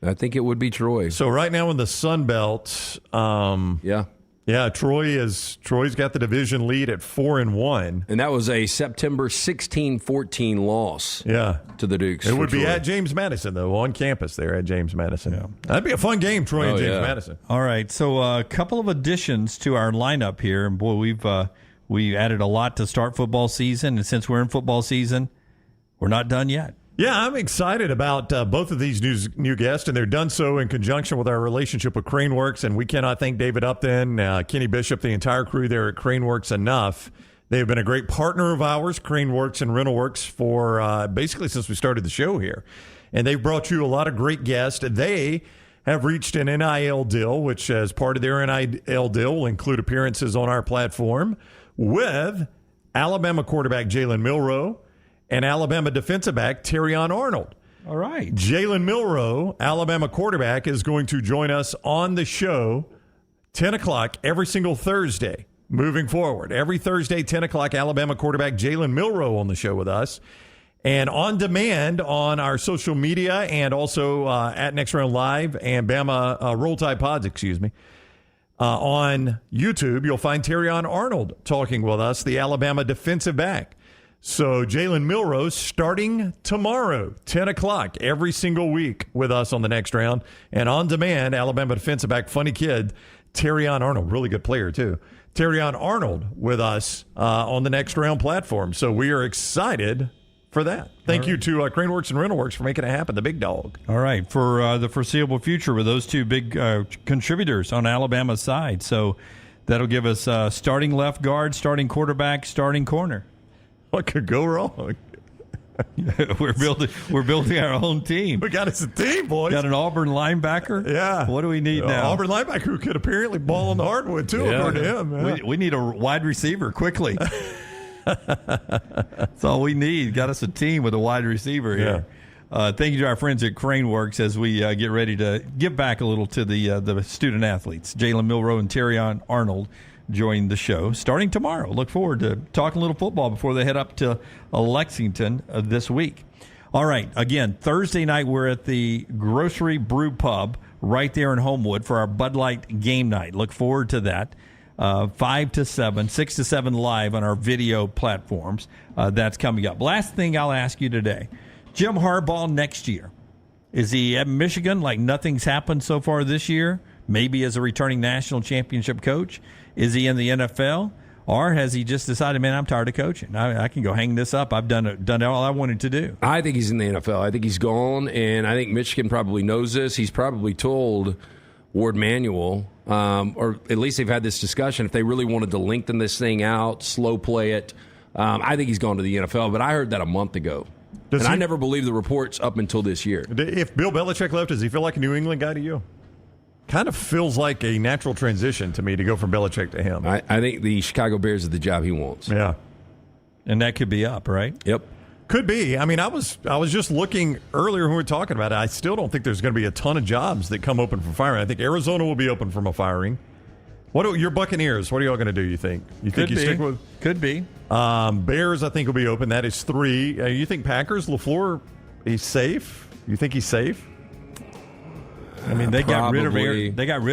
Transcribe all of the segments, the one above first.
I think it would be Troy. So right now in the Sun Belt, Troy's got the division lead at 4-1. And that was a September 16-14 loss to the Dukes. It would be at James Madison, though, on campus there at James Madison. Yeah. That'd be a fun game, Troy and James Madison. All right, so a couple of additions to our lineup here. And, boy, we added a lot to start football season. And since we're in football season, we're not done yet. Yeah, I'm excited about both of these new guests, and they're done so in conjunction with our relationship with Craneworks, and we cannot thank David Upton, Kenny Bishop, the entire crew there at Craneworks enough. They've been a great partner of ours, Craneworks and RentalWorks, for basically since we started the show here. And they've brought you a lot of great guests. They have reached an NIL deal, which as part of their NIL deal will include appearances on our platform with Alabama quarterback Jalen Milroe, and Alabama defensive back Terrion Arnold. All right. Jalen Milroe, Alabama quarterback, is going to join us on the show 10 o'clock every single Thursday moving forward. Every Thursday, 10 o'clock, Alabama quarterback Jalen Milroe on the show with us. And on demand on our social media and also at Next Round Live and Bama Roll Tide Pods, on YouTube, you'll find Terrion Arnold talking with us, the Alabama defensive back. So Jalen Milroe starting tomorrow, 10 o'clock, every single week with us on the Next Round. And on demand, Alabama defensive back, funny kid, Terrion Arnold, really good player too. Terrion Arnold with us on the Next Round platform. So we are excited for that. Thank you to Craneworks and RentalWorks for making it happen, the big dog. All right, for the foreseeable future with those two big contributors on Alabama's side. So that'll give us starting left guard, starting quarterback, starting corner. What could go wrong? We're building our own team. We got us a team, boys. Got an Auburn linebacker. Yeah. What do we need now? Auburn linebacker who could apparently ball on the hardwood too, according to him. Yeah. We need a wide receiver quickly. That's all we need. Got us a team with a wide receiver here. Thank you to our friends at Craneworks as we get ready to give back a little to the student athletes. Jalen Milroe and Terrion Arnold join the show starting tomorrow. Look forward to talking a little football before they head up to Lexington this week. All right, again, Thursday night we're at the Grocery Brew Pub right there in Homewood for our Bud Light game night. Look forward to that. 5 to 7, 6 to 7 live on our video platforms. That's coming up. Last thing I'll ask you today, Jim Harbaugh next year. Is he at Michigan like nothing's happened so far this year? Maybe as a returning national championship coach? Is he in the NFL? Or has he just decided, man, I'm tired of coaching. I can go hang this up. I've done all I wanted to do. I think he's in the NFL. I think he's gone, and I think Michigan probably knows this. He's probably told Ward Manuel, or at least they've had this discussion, if they really wanted to lengthen this thing out, slow play it. I think he's gone to the NFL, but I heard that a month ago. I never believed the reports up until this year. If Bill Belichick left, does he feel like a New England guy to you? Kind of feels like a natural transition to me to go from Belichick to him. I think the Chicago Bears are the job he wants. Yeah. And that could be up, right? Yep. Could be. I mean, I was just looking earlier when we were talking about it. I still don't think there's going to be a ton of jobs that come open for firing. I think Arizona will be open from a firing. Your Buccaneers, what are y'all going to do, you think? You think you stick with? Could be. Bears, I think, will be open. That is 3. You think Packers, LaFleur, he's safe? You think he's safe? I mean, they got rid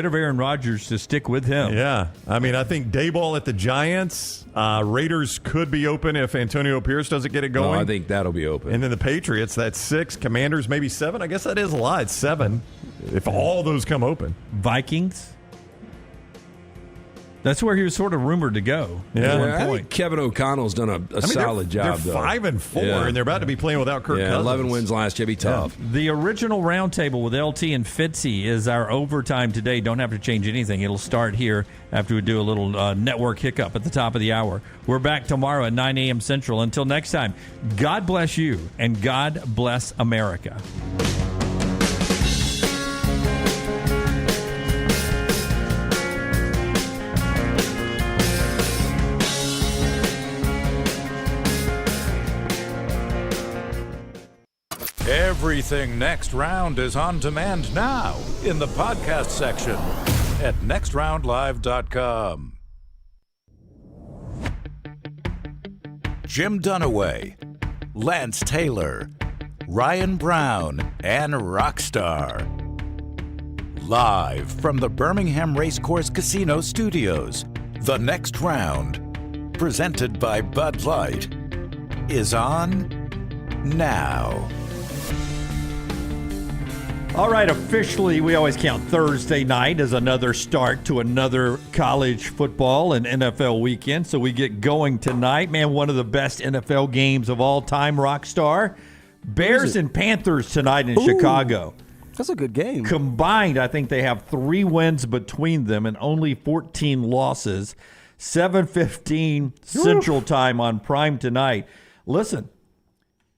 of Aaron Rodgers to stick with him. Yeah. I mean, I think Dayball at the Giants. Raiders could be open if Antonio Pierce doesn't get it going. No, I think that'll be open. And then the Patriots, that's 6. Commanders, maybe 7. I guess that is a lot. It's 7 if all those come open. Vikings. That's where he was sort of rumored to go. Yeah, at one I point. think Kevin O'Connell's done a solid job. They're 5-4, and they're about to be playing without Kirk Cousins. 11 wins last year. Be tough. Yeah. The original roundtable with LT and Fitzy is our overtime today. Don't have to change anything. It'll start here after we do a little network hiccup at the top of the hour. We're back tomorrow at 9 a.m. Central. Until next time, God bless you, and God bless America. Everything Next Round is on demand now in the podcast section at nextroundlive.com. Jim Dunaway, Lance Taylor, Ryan Brown, and Rockstar. Live from the Birmingham Racecourse Casino Studios, the next round, presented by Bud Light, is on now. All right, officially, we always count Thursday night as another start to another college football and NFL weekend. So we get going tonight. Man, one of the best NFL games of all time, Rockstar. Bears and Panthers tonight in Chicago. That's a good game. Combined, I think they have 3 wins between them and only 14 losses. 7:15 Central Time on Prime tonight. Listen,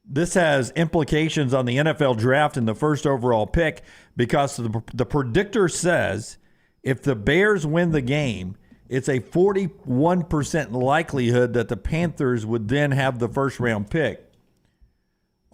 this has implications on the NFL draft and the first overall pick because the predictor says if the Bears win the game, it's a 41% likelihood that the Panthers would then have the first round pick.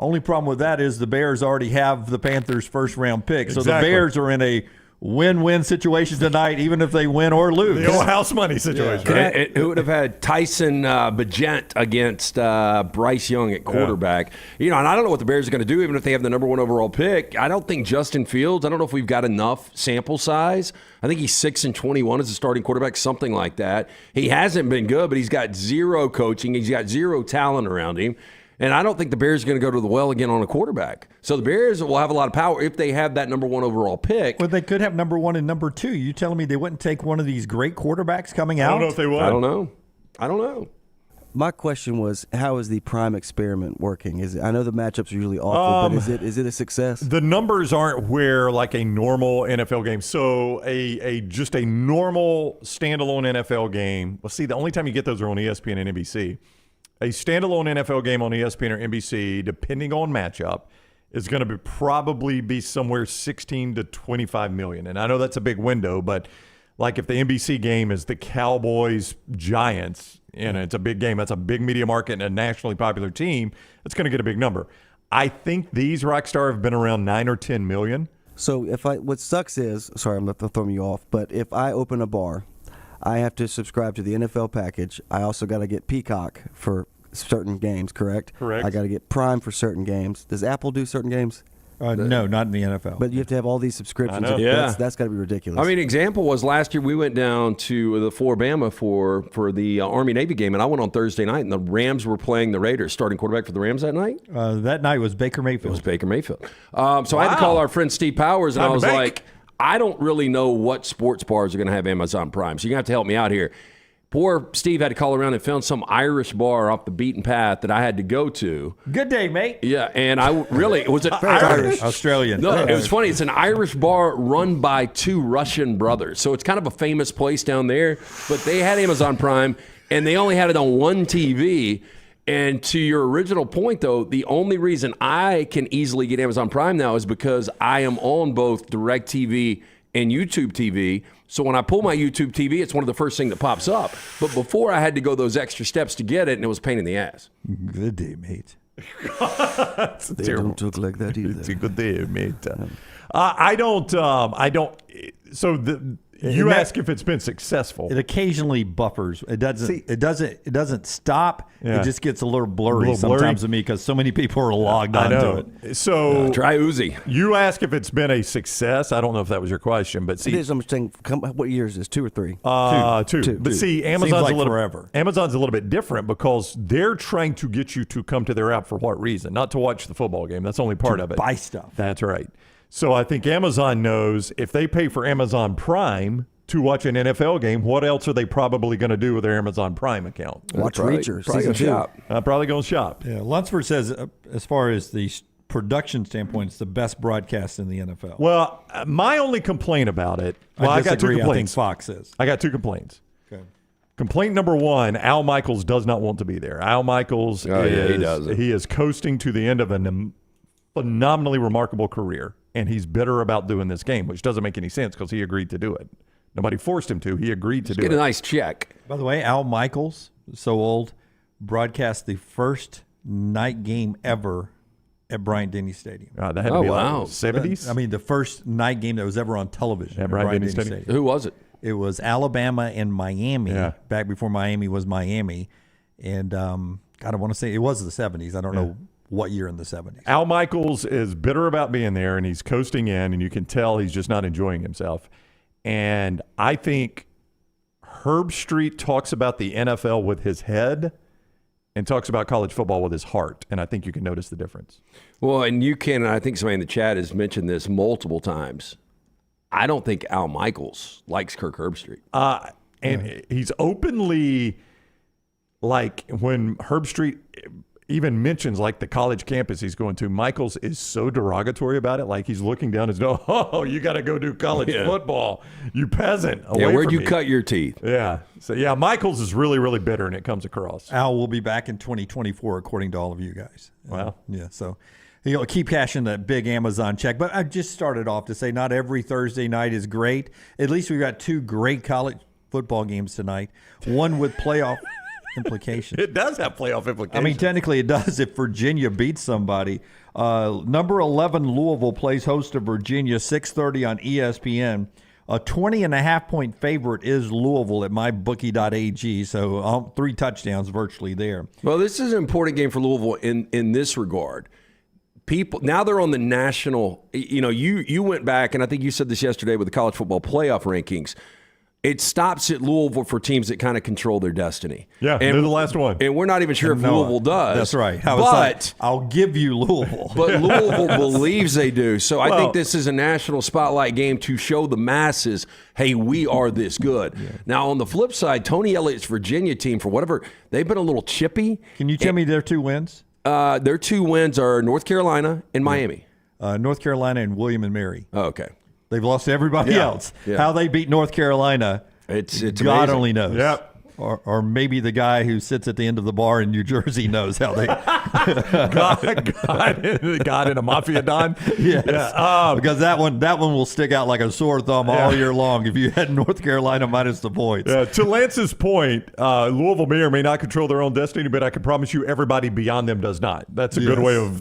Only problem with that is the Bears already have the Panthers' first round pick. So the Bears are in a win-win situation tonight, even if they win or lose. The old house money situation. Yeah. Right? It would have had Tyson Bagent against Bryce Young at quarterback. And I don't know what the Bears are going to do, even if they have the number 1 overall pick. I don't think Justin Fields, I don't know if we've got enough sample size. I think he's 6-21 as a starting quarterback, something like that. He hasn't been good, but he's got 0 coaching. He's got 0 talent around him. And I don't think the Bears are going to go to the well again on a quarterback. So the Bears will have a lot of power if they have that number 1 overall pick. Well, they could have number 1 and number 2. You telling me they wouldn't take one of these great quarterbacks coming out? I don't know if they would. I don't know. My question was, how is the Prime experiment working? I know the matchups are usually awful, but is it a success? The numbers aren't where like a normal NFL game. So just a normal standalone NFL game. Well, see, the only time you get those are on ESPN and NBC. A standalone NFL game on ESPN or NBC, depending on matchup, is going to probably be somewhere 16 to 25 million. And I know that's a big window, but like if the NBC game is the Cowboys Giants, it's a big game. That's a big media market and a nationally popular team. It's going to get a big number. I think these Rockstar have been around 9 or 10 million. So what sucks is, sorry, I'm throwing you off, but if I open a bar, I have to subscribe to the NFL package. I also got to get Peacock for certain games, correct? Correct. I got to get Prime for certain games. Does Apple do certain games? No, not in the NFL. But you have to have all these subscriptions. I know. Yeah. That's got to be ridiculous. I mean, example was last year we went down to the Floribama for the Army-Navy game, and I went on Thursday night, and the Rams were playing the Raiders. Starting quarterback for the Rams that night? That night was Baker Mayfield. It was Baker Mayfield. So I had to call our friend Steve Powers, and I was like, I don't really know what sports bars are going to have Amazon Prime, so you're going to have to help me out here. Poor Steve had to call around and found some Irish bar off the beaten path that I had to go to. Good day, mate. Yeah, and was it Irish? Australian. No, it was funny. It's an Irish bar run by 2 Russian brothers. So it's kind of a famous place down there. But they had Amazon Prime, and they only had it on 1 TV. And to your original point, though, the only reason I can easily get Amazon Prime now is because I am on both DirecTV and YouTube TV. So when I pull my YouTube TV, it's one of the first things that pops up. But before, I had to go those extra steps to get it, and it was a pain in the ass. Good day, mate. They don't talk like that either. It's a good day, mate. I don't. So you ask if it's been successful. It occasionally buffers. It doesn't stop. Yeah. It just gets a little blurry sometimes to me because so many people are logged onto it. So Try Uzi. You ask if it's been a success. I don't know if that was your question, but see, It is. I'm saying, what year is this? 2 or 3? Two. But see, Amazon's like a little forever. Amazon's a little bit different because they're trying to get you to come to their app for what reason? Not to watch the football game. That's only part of it. Buy stuff. That's right. So I think Amazon knows if they pay for Amazon Prime to watch an NFL game, what else are they probably going to do with their Amazon Prime account? Watch Probably- Reacher. probably Season 2. gonna shop. Probably going to shop. Yeah, Lunsford says, as far as the production standpoint, it's the best broadcast in the NFL. Well, my only complaint about it. Well, I got 2 disagree. I think complaints. Fox is. I got 2 complaints. Okay. Complaint number 1, Al Michaels does not want to be there. Al Michaels Oh, yeah, he doesn't. He is coasting to the end of a phenomenally remarkable career, and he's bitter about doing this game, which doesn't make any sense because he agreed to do it. Nobody forced him to. He agreed to do Get it. a nice check. By the way, Al Michaels, so old, broadcast the first night game ever at Bryant-Denny Stadium. That had to be wow. like 70s? I mean, the first night game that was ever on television At Bryant-Denny Stadium. Who was it? It was Alabama and Miami, back before Miami was Miami. And, God, I want to say it was the 70s. I don't know what year in the 70s? Al Michaels is bitter about being there, and he's coasting in, and you can tell he's just not enjoying himself. And I think Herb Street talks about the NFL with his head and talks about college football with his heart, and I think you can notice the difference. Well, and you can, and I think somebody in the chat has mentioned this multiple times. I don't think Al Michaels likes Kirk Herbstreit. And he's openly, like, when Herbstreit even mentions, like, the college campus he's going to, Michaels is so derogatory about it. Like, he's looking down his nose, oh, you got to go do college football, you peasant. Where'd you cut your teeth? Yeah. So, yeah, Michaels is really, really bitter, and it comes across. Al will be back in 2024, according to all of you guys. Wow. Yeah, so keep cashing that big Amazon check. But I just started off to say not every Thursday night is great. At least we've got 2 great college football games tonight, one with playoff implications. It does have playoff implications. I mean, technically it does if Virginia beats somebody. Number 11 Louisville plays host to Virginia, 6:30 on ESPN. A 20.5-point favorite is Louisville at mybookie.ag, so 3 touchdowns virtually there. Well, this is an important game for Louisville in this regard. People now they're on the national. You went back, and I think you said this yesterday with the college football playoff rankings. It stops at Louisville for teams that kind of control their destiny. Yeah, and they're the last one. And we're not even sure if Louisville does. That's right. But I'll give you Louisville. But Louisville believes they do. So I think this is a national spotlight game to show the masses, hey, we are this good. Yeah. Now, on the flip side, Tony Elliott's Virginia team, for whatever, they've been a little chippy. Can you tell me their 2 wins? Their 2 wins are North Carolina and Miami. North Carolina and William and Mary. Oh, okay. They've lost to everybody else. Yeah. How they beat North Carolina, it's God amazing. only knows. Yep. Or maybe the guy who sits at the end of the bar in New Jersey knows how they God in a mafia don. Yes. Yeah. Because that one will stick out like a sore thumb all year long if you had North Carolina minus the points. To Lance's point, Louisville may or may not control their own destiny, but I can promise you everybody beyond them does not. That's a good way of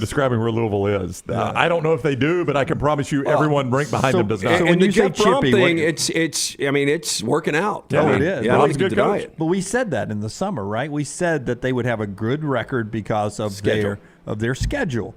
describing where Louisville is. I don't know if they do, but I can promise you everyone ranked behind them does not. And the Jeff Brom thing, it's working out. Yeah, it is. Yeah, I think good coach. But we said that in the summer, right? We said that they would have a good record because of their schedule.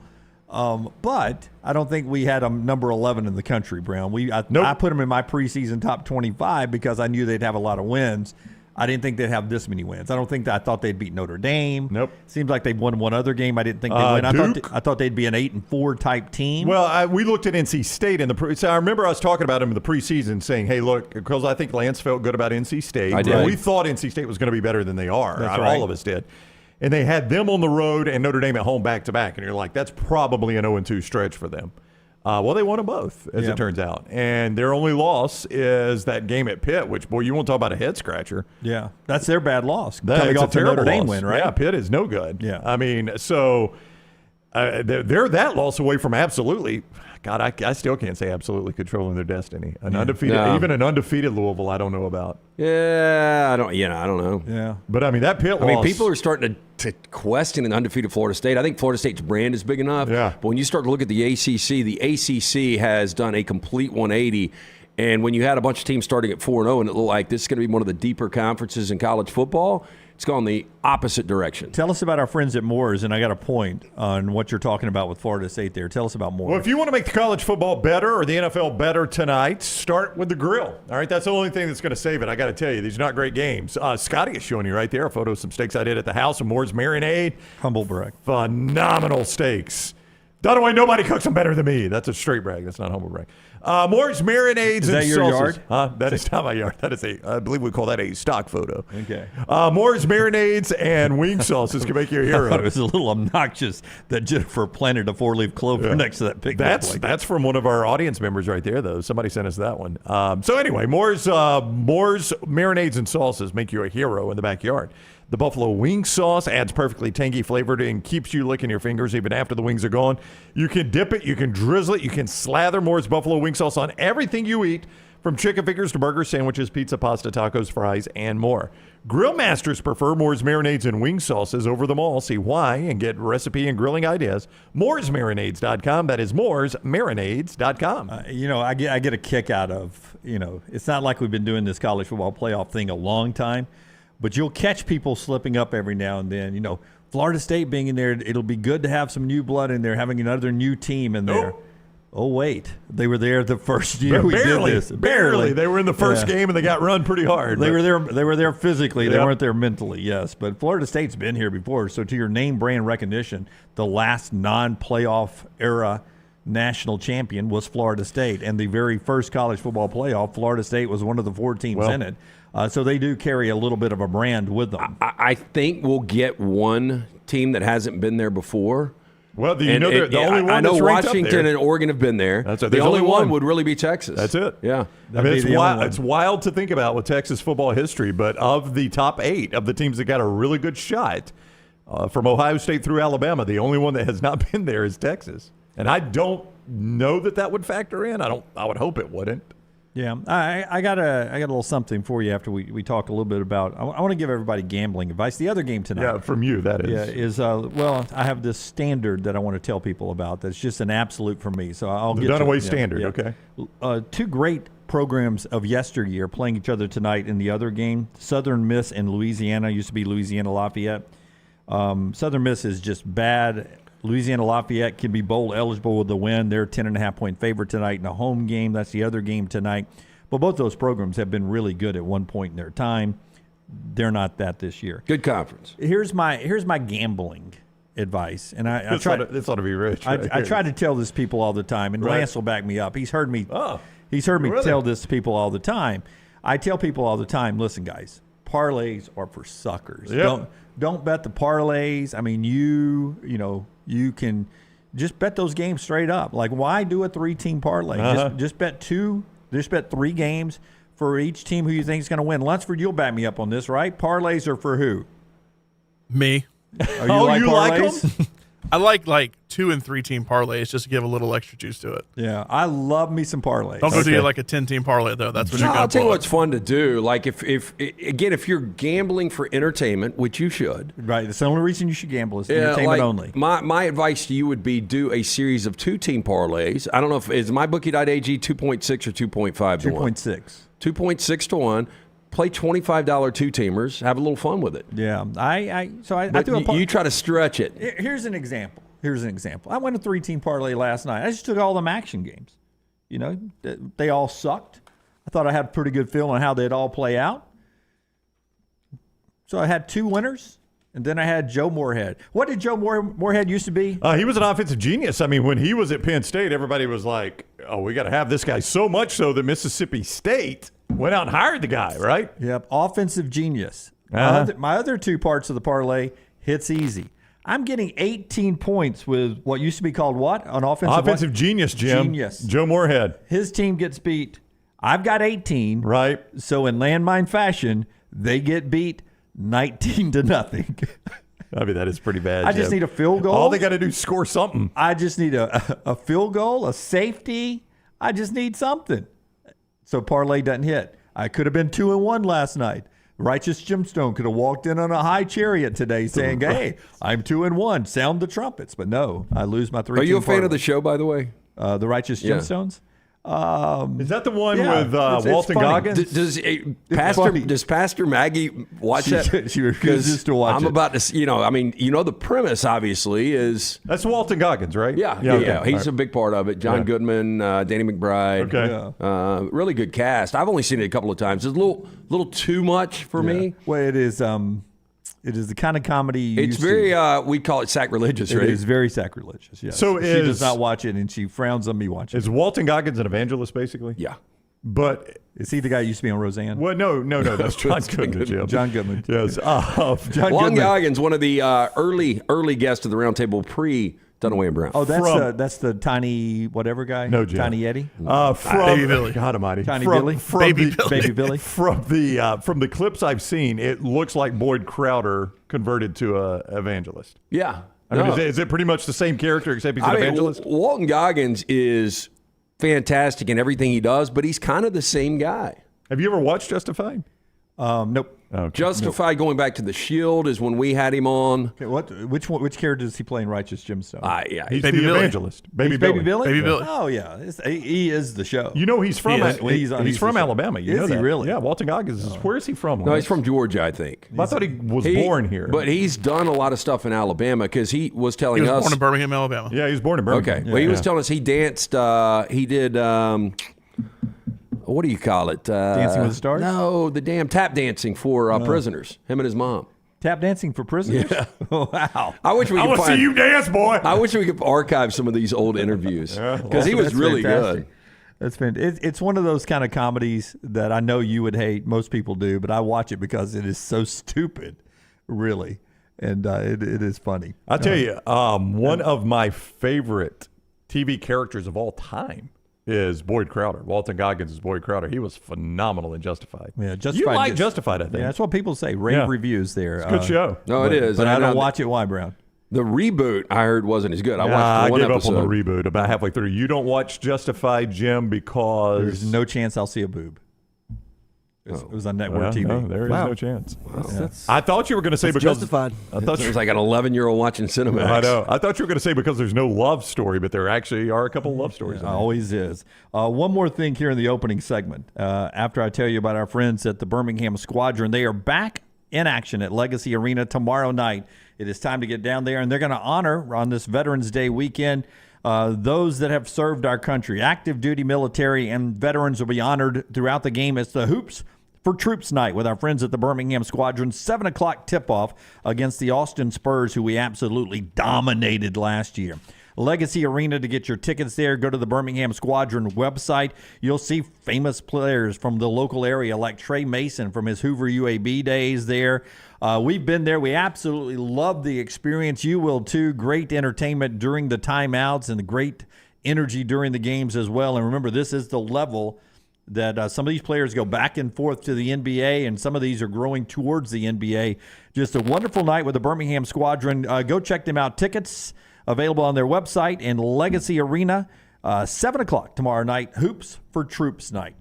But I don't think we had them number 11 in the country, Brown. I put them in my preseason top 25 because I knew they'd have a lot of wins. I didn't think they'd have this many wins. I thought they'd beat Notre Dame. Nope. Seems like they've won one other game. I didn't think they'd win. I thought they'd be an 8-4 type team. Well, we looked at NC State in the so I remember I was talking about them in the preseason, saying, "Hey, look," because I think Lance felt good about NC State. I did. We thought NC State was going to be better than they are. That's right. All of us did. And they had them on the road and Notre Dame at home back to back, and you're like, that's probably an 0-2 stretch for them. Well, they won them both, as it turns out. And their only loss is that game at Pitt, which, boy, you won't talk about a head-scratcher. Yeah, that's their bad loss. Coming off the Notre Dame win, right? Yeah, Pitt is no good. Yeah. I mean, so they're that loss away from absolutely – God, I still can't say absolutely controlling their destiny. Even an undefeated Louisville, I don't know about. Yeah, I don't know. Yeah, but I mean that Pitt loss. I mean, people are starting to question an undefeated Florida State. I think Florida State's brand is big enough. Yeah. But when you start to look at the ACC has done a complete 180. And when you had a bunch of teams starting at 4-0, and it looked like this is going to be one of the deeper conferences in college football, it's gone the opposite direction. Tell us about our friends at Moore's, and I got a point on what you're talking about with Florida State there. Tell us about Moore's. Well, if you want to make the college football better or the NFL better tonight, start with the grill. All right, that's the only thing that's going to save it. I got to tell you, these are not great games. Scotty is showing you right there a photo of some steaks I did at the house of Moore's Marinade. Humble brag. Phenomenal steaks. By the way, nobody cooks them better than me. That's a straight brag. That's not a humble brag. Moore's Marinades and Is that your salsas. yard? That is not my yard. That is I believe we call that a stock photo. Okay. Moore's Marinades and wing sauces can make you a hero. I thought it was a little obnoxious that Jennifer planted a 4-leaf clover next to that pig. That's from one of our audience members right there, though. Somebody sent us that one. So anyway, Moore's Marinades and sauces make you a hero in the backyard. The buffalo wing sauce adds perfectly tangy flavor and keeps you licking your fingers even after the wings are gone. You can dip it, you can drizzle it, you can slather Moore's buffalo wing sauce on everything you eat, from chicken fingers to burgers, sandwiches, pizza, pasta, tacos, fries, and more. Grill masters prefer Moore's Marinades and wing sauces over them all. See why and get recipe and grilling ideas. Moore'sMarinades.com. That is Moore'sMarinades.com. I get a kick out of, it's not like we've been doing this college football playoff thing a long time. But you'll catch people slipping up every now and then. Florida State being in there, it'll be good to have some new blood in there, having another new team in there. Oh, wait. They were there the first year we did this. Barely. They were in the first game, and they got run pretty hard. They were there physically. They weren't there mentally, yes. But Florida State's been here before. So to your name brand recognition, the last non-playoff era national champion was Florida State. And the very first college football playoff, Florida State was one of the 4 teams in it. So they do carry a little bit of a brand with them. I think we'll get one team that hasn't been there before. Well, the only one I know that's ranked up Washington there. and Oregon have been there. That's it. The There's only only one one would really be Texas. That's it. Yeah. I mean, it's wild to think about with Texas football history, but of the top 8 of the teams that got a really good shot from Ohio State through Alabama, the only one that has not been there is Texas. And I don't know that would factor in. I would hope it wouldn't. Yeah, I got a little something for you after we talk a little bit about. I want to give everybody gambling advice. The other game tonight. Yeah, from you, that is. Yeah, is I have this standard that I want to tell people about. That's just an absolute for me. So I'll The get to Dunaway it. standard. Yeah. Okay. 2 great programs of yesteryear playing each other tonight in the other game. Southern Miss and Louisiana. Used to be Louisiana Lafayette. Southern Miss is just bad. Louisiana Lafayette can be bowl eligible with the win. They're 10.5-point favorite tonight in a home game. That's the other game tonight. But both those programs have been really good at one point in their time. They're not that this year. Good conference. Here's my gambling advice, and I try to. This ought to be rich. I try to tell this to people all the time, and Lance will back me up. He's heard me. He's heard me tell this to people all the time. I tell people all the time, listen, guys, parlays are for suckers. Yep. Don't bet the parlays. I mean, you can just bet those games straight up. Like, why do a 3-team parlay? Just bet 2. Just bet 3 games for each team who you think is going to win. Lunsford, you'll back me up on this, right? Parlays are for who? Me. You like parlays? them? I like 2- and 3-team parlays just to give a little extra juice to it. Yeah, I love me some parlays. Don't go do like a 10-team parlay though. That's what you're going to I'll tell you what's fun to do. Like if you're gambling for entertainment, which you should. Right. That's the only reason you should gamble is entertainment only. My advice to you would be do a series of 2-team parlays. I don't know if is mybookie.ag 2.6 or 2.5 to 1. 2.6. 2.6 to 1. Play $25 2-teamers. Have a little fun with it. Yeah. I do a you try to stretch it. Here's an example. I went a 3-team parlay last night. I just took all them action games. They all sucked. I thought I had a pretty good feel on how they'd all play out. So I had 2 winners, and then I had Joe Moorhead. What did Joe Moorhead used to be? He was an offensive genius. I mean, when he was at Penn State, everybody was like, oh, we got to have this guy, so much so that Mississippi State went out and hired the guy, right? Yep, offensive genius. My other 2 parts of the parlay hits easy. I'm getting 18 points with what used to be called what? An offensive genius, Jim. Genius. Joe Moorhead. His team gets beat. I've got 18. Right. So in landmine fashion, they get beat 19-0. I mean, that is pretty bad. I just need a field goal. All they got to do is score something. I just need a field goal, a safety. I just need something. So parlay doesn't hit. I could have been 2-1 last night. Righteous Gemstone could have walked in on a high chariot today saying, hey, I'm 2-1. Sound the trumpets. But no, I lose my 3-team Are you a fan parlay. of the show, by the way? The Righteous Gemstones? Is that the one Yeah, with it's Walton funny. Goggins? Does Pastor Maggie watch that? She refuses to watch I'm it. about to, the premise obviously is. That's Walton Goggins, right? Yeah. Okay. He's a big part of it. John Goodman, Danny McBride. Okay. Really good cast. I've only seen it a couple of times. It's a little too much for me. Well, it is the kind of comedy you It's very, we call it sacrilegious, right? It is very sacrilegious, yes. So she does not watch it, and she frowns on me watching it. Is Walton Goggins an evangelist, basically? Yeah. But Is he the guy who used to be on Roseanne? well, no, that's John Goodman. Jim. John Goodman. Yes. John Long Goodman. Goggins, one of the early guests of the roundtable pre-Dunaway and Brown. Oh, that's the tiny whatever guy? No, Jim. Tiny Eddie? From Baby Billy. God Almighty. Tiny from, Billy? From Baby the, Billy. Baby Billy? From the clips I've seen, it looks like Boyd Crowder converted to a evangelist. Yeah. I mean, is it pretty much the same character except he's an evangelist? Walton Goggins is fantastic in everything he does, but he's kind of the same guy. Have you ever watched Justified? Nope. Okay. Justified going back to the Shield is when we had him on. Okay, which character does he play in Righteous Gemstone? Yeah, He's Baby the Billy. evangelist. Baby Billy. Baby Billy. Oh yeah, he is the show. You know he's from He's from Alabama. You know Is he that. really? Yeah, Walton Goggins. Where is he from? no, he's from Georgia, I think. I thought he was born here. But he's done a lot of stuff in Alabama because he was telling He was us. born in Birmingham, Alabama. yeah, he was born in Birmingham. Okay. Well, he was telling us he danced. He did. What do you call it? Dancing with the Stars? No, the damn tap dancing for prisoners. Him and his mom. Tap dancing for prisoners. Yeah. Wow. I wish we I could want to find. see you dance, boy. I wish we could archive some of these old interviews because he was That's really fantastic. good. That's fantastic. It's one of those kind of comedies that I know you would hate. Most people do, but I watch it because it is so stupid, really, and it is funny. I'll tell you, one of my favorite TV characters of all time is Boyd Crowder. Walton Goggins is Boyd Crowder. He was phenomenal in Justified. Yeah, Justified. You like Justified, I think. Yeah, that's what people say. Rave Yeah. reviews there. It's a good show. No, it is. But And I don't know watch it. Why, Brown? The reboot I heard wasn't as good. I watched I one gave episode. up on the reboot about halfway through. You don't watch Justified, Jim, because There's no chance I'll see a boob. It was on network Well, TV. no, there is Wow. no chance. That's I thought you were going to say because justified. I thought It you was like an 11-year-old watching Cinemax. I know. I thought you were going to say because there's no love story, but there actually are a couple of love stories. in there. Always is. One more thing here in the opening segment. After I tell you about our friends at the Birmingham Squadron, they are back in action at Legacy Arena tomorrow night. It is time to get down there, and they're going to honor on this Veterans Day weekend those that have served our country. Active duty military and veterans will be honored throughout the game. It's the Hoops for Troops night with our friends at the Birmingham Squadron. 7 o'clock tip-off against the Austin Spurs, who we absolutely dominated last year. Legacy Arena to get your tickets there. Go to the Birmingham Squadron website. You'll see famous players from the local area like Trey Mason from his Hoover UAB days there. We've been there. We absolutely love the experience. You will too. Great entertainment during the timeouts and the great energy during the games as well. And remember, this is the level that some of these players go back and forth to the NBA, and some of these are growing towards the NBA. Just a wonderful night with the Birmingham Squadron. Go check them out. Tickets available on their website and Legacy Arena. 7 o'clock tomorrow night, Hoops for Troops night.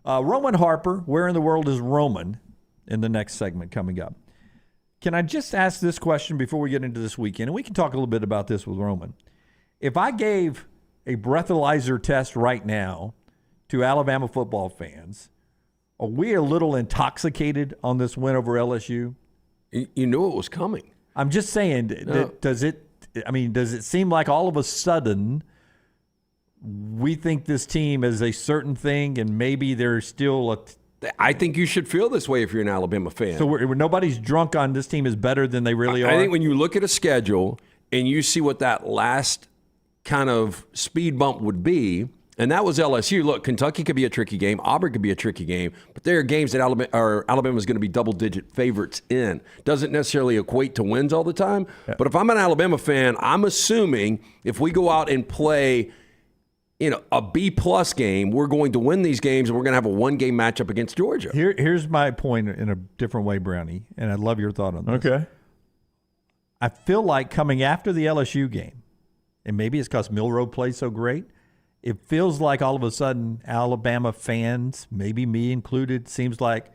Roman Harper, where in the world is Roman, in the next segment coming up. Can I just ask this question before we get into this weekend? And we can talk a little bit about this with Roman. If I gave a breathalyzer test right now to Alabama football fans, are we a little intoxicated on this win over LSU? You knew it was coming. I'm just saying, does it seem like all of a sudden we think this team is a certain thing and maybe there's still I think you should feel this way if you're an Alabama fan. so nobody's drunk on this team is better than they really are? I think when you look at a schedule and you see what that last kind of speed bump would be, and that was LSU. Look, Kentucky could be a tricky game. Auburn could be a tricky game. But there are games that Alabama's going to be double-digit favorites in. Doesn't necessarily equate to wins all the time. Yeah. But if I'm an Alabama fan, I'm assuming if we go out and play a B-plus game, we're going to win these games, and we're going to have a one-game matchup against Georgia. Here's my point in a different way, Brownie, and I'd love your thought on this. Okay. I feel like coming after the LSU game, and maybe it's because Milroe played so great, it feels like all of a sudden Alabama fans, maybe me included, seems like,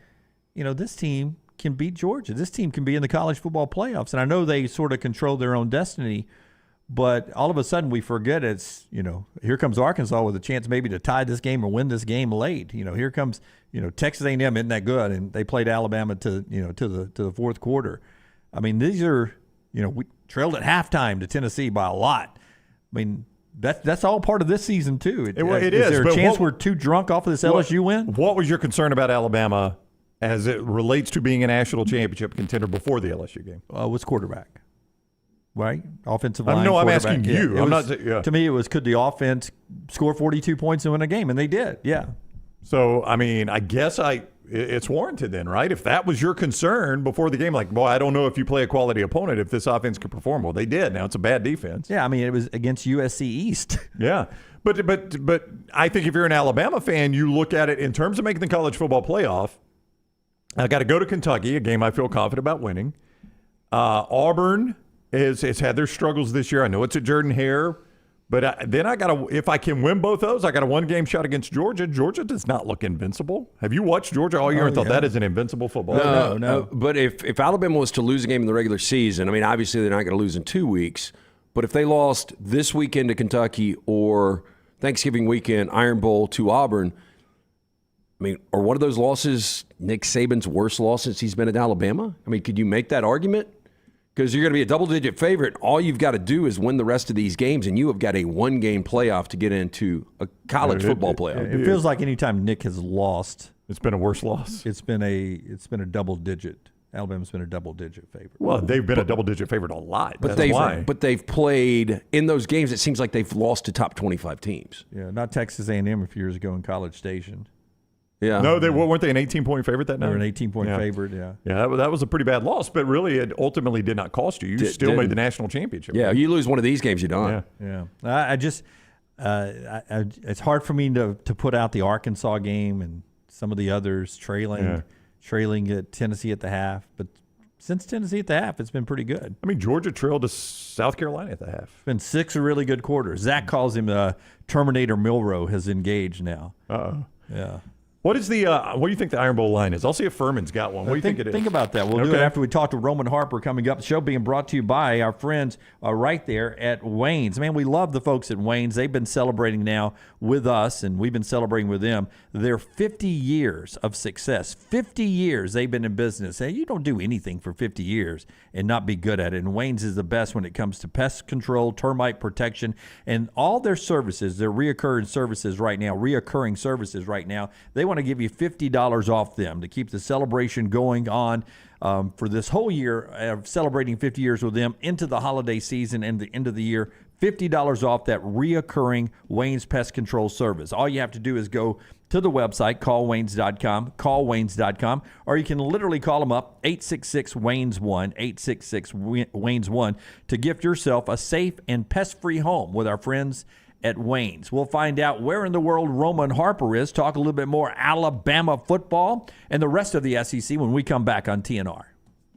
this team can beat Georgia. This team can be in the college football playoffs. And I know they sort of control their own destiny, but all of a sudden we forget it's, here comes Arkansas with a chance maybe to tie this game or win this game late. Here comes, Texas A&M isn't that good, and they played Alabama to the fourth quarter. I mean, these are, we trailed at halftime to Tennessee by a lot. I mean, that's all part of this season too. Is there a chance we're too drunk off of this LSU win? What was your concern about Alabama as it relates to being a national championship contender before the LSU game? What's quarterback? Right? Offensive line. No, I'm asking you. To me, it was could the offense score 42 points and win a game? And they did. Yeah. So, I mean, I guess it's warranted then, right? If that was your concern before the game, like, boy, I don't know if you play a quality opponent if this offense could perform. Well, they did. Now it's a bad defense. Yeah, I mean, it was against USC East. Yeah. But I think if you're an Alabama fan, you look at it in terms of making the college football playoff. I got to go to Kentucky, a game I feel confident about winning. Auburn has had their struggles this year. I know it's at Jordan-Hare, But then if I can win both those, I got a 1-game shot against Georgia. Georgia does not look invincible. Have you watched Georgia all year and thought that is an invincible football team? No. But if Alabama was to lose a game in the regular season, I mean, obviously they're not going to lose in 2 weeks. But if they lost this weekend to Kentucky or Thanksgiving weekend, Iron Bowl to Auburn, I mean, are one of those losses Nick Saban's worst loss since he's been at Alabama? I mean, could you make that argument? Because you're going to be a double-digit favorite. All you've got to do is win the rest of these games, and you have got a 1-game playoff to get into a college football playoff. It feels like anytime Nick has lost, it's been a worse loss. It's been a double-digit. Alabama's been a double-digit favorite. Well, they've been a double-digit favorite a lot. But they've played in those games. It seems like they've lost to top 25 teams. Yeah, not Texas A&M a few years ago in College Station. Yeah. No, weren't they an 18-point favorite that night? They were an 18-point favorite, yeah. Yeah, that was a pretty bad loss, but really it ultimately did not cost you. You still made the national championship. Yeah, you lose one of these games, you're done. Yeah. It's hard for me to put out the Arkansas game and some of the others trailing at Tennessee at the half. But since Tennessee at the half, it's been pretty good. I mean, Georgia trailed to South Carolina at the half. It's been 6 really good quarters. Zach calls him Terminator Milroe has engaged now. Uh-oh. Yeah. What do you think the Iron Bowl line is? I'll see if Furman's got one. What do you think it is? Think about that. We'll do it after we talk to Roman Harper coming up. The show being brought to you by our friends right there at Wayne's. Man, we love the folks at Wayne's. They've been celebrating now with us, and we've been celebrating with them their 50 years of success. 50 years they've been in business. Hey, you don't do anything for 50 years and not be good at it. And Wayne's is the best when it comes to pest control, termite protection, and all their services, their reoccurring services right now. They want to give you $50 off them to keep the celebration going on for this whole year of celebrating 50 years with them into the holiday season and the end of the year. $50 off that reoccurring Wayne's Pest Control service. All you have to do is go to the website, callwaynes.com, or you can literally call them up, 866-WAYNES-1, 866-WAYNES-1, to gift yourself a safe and pest-free home with our friends at Wayne's. We'll find out where in the world Roman Harper is, talk a little bit more Alabama football and the rest of the SEC when we come back on TNR.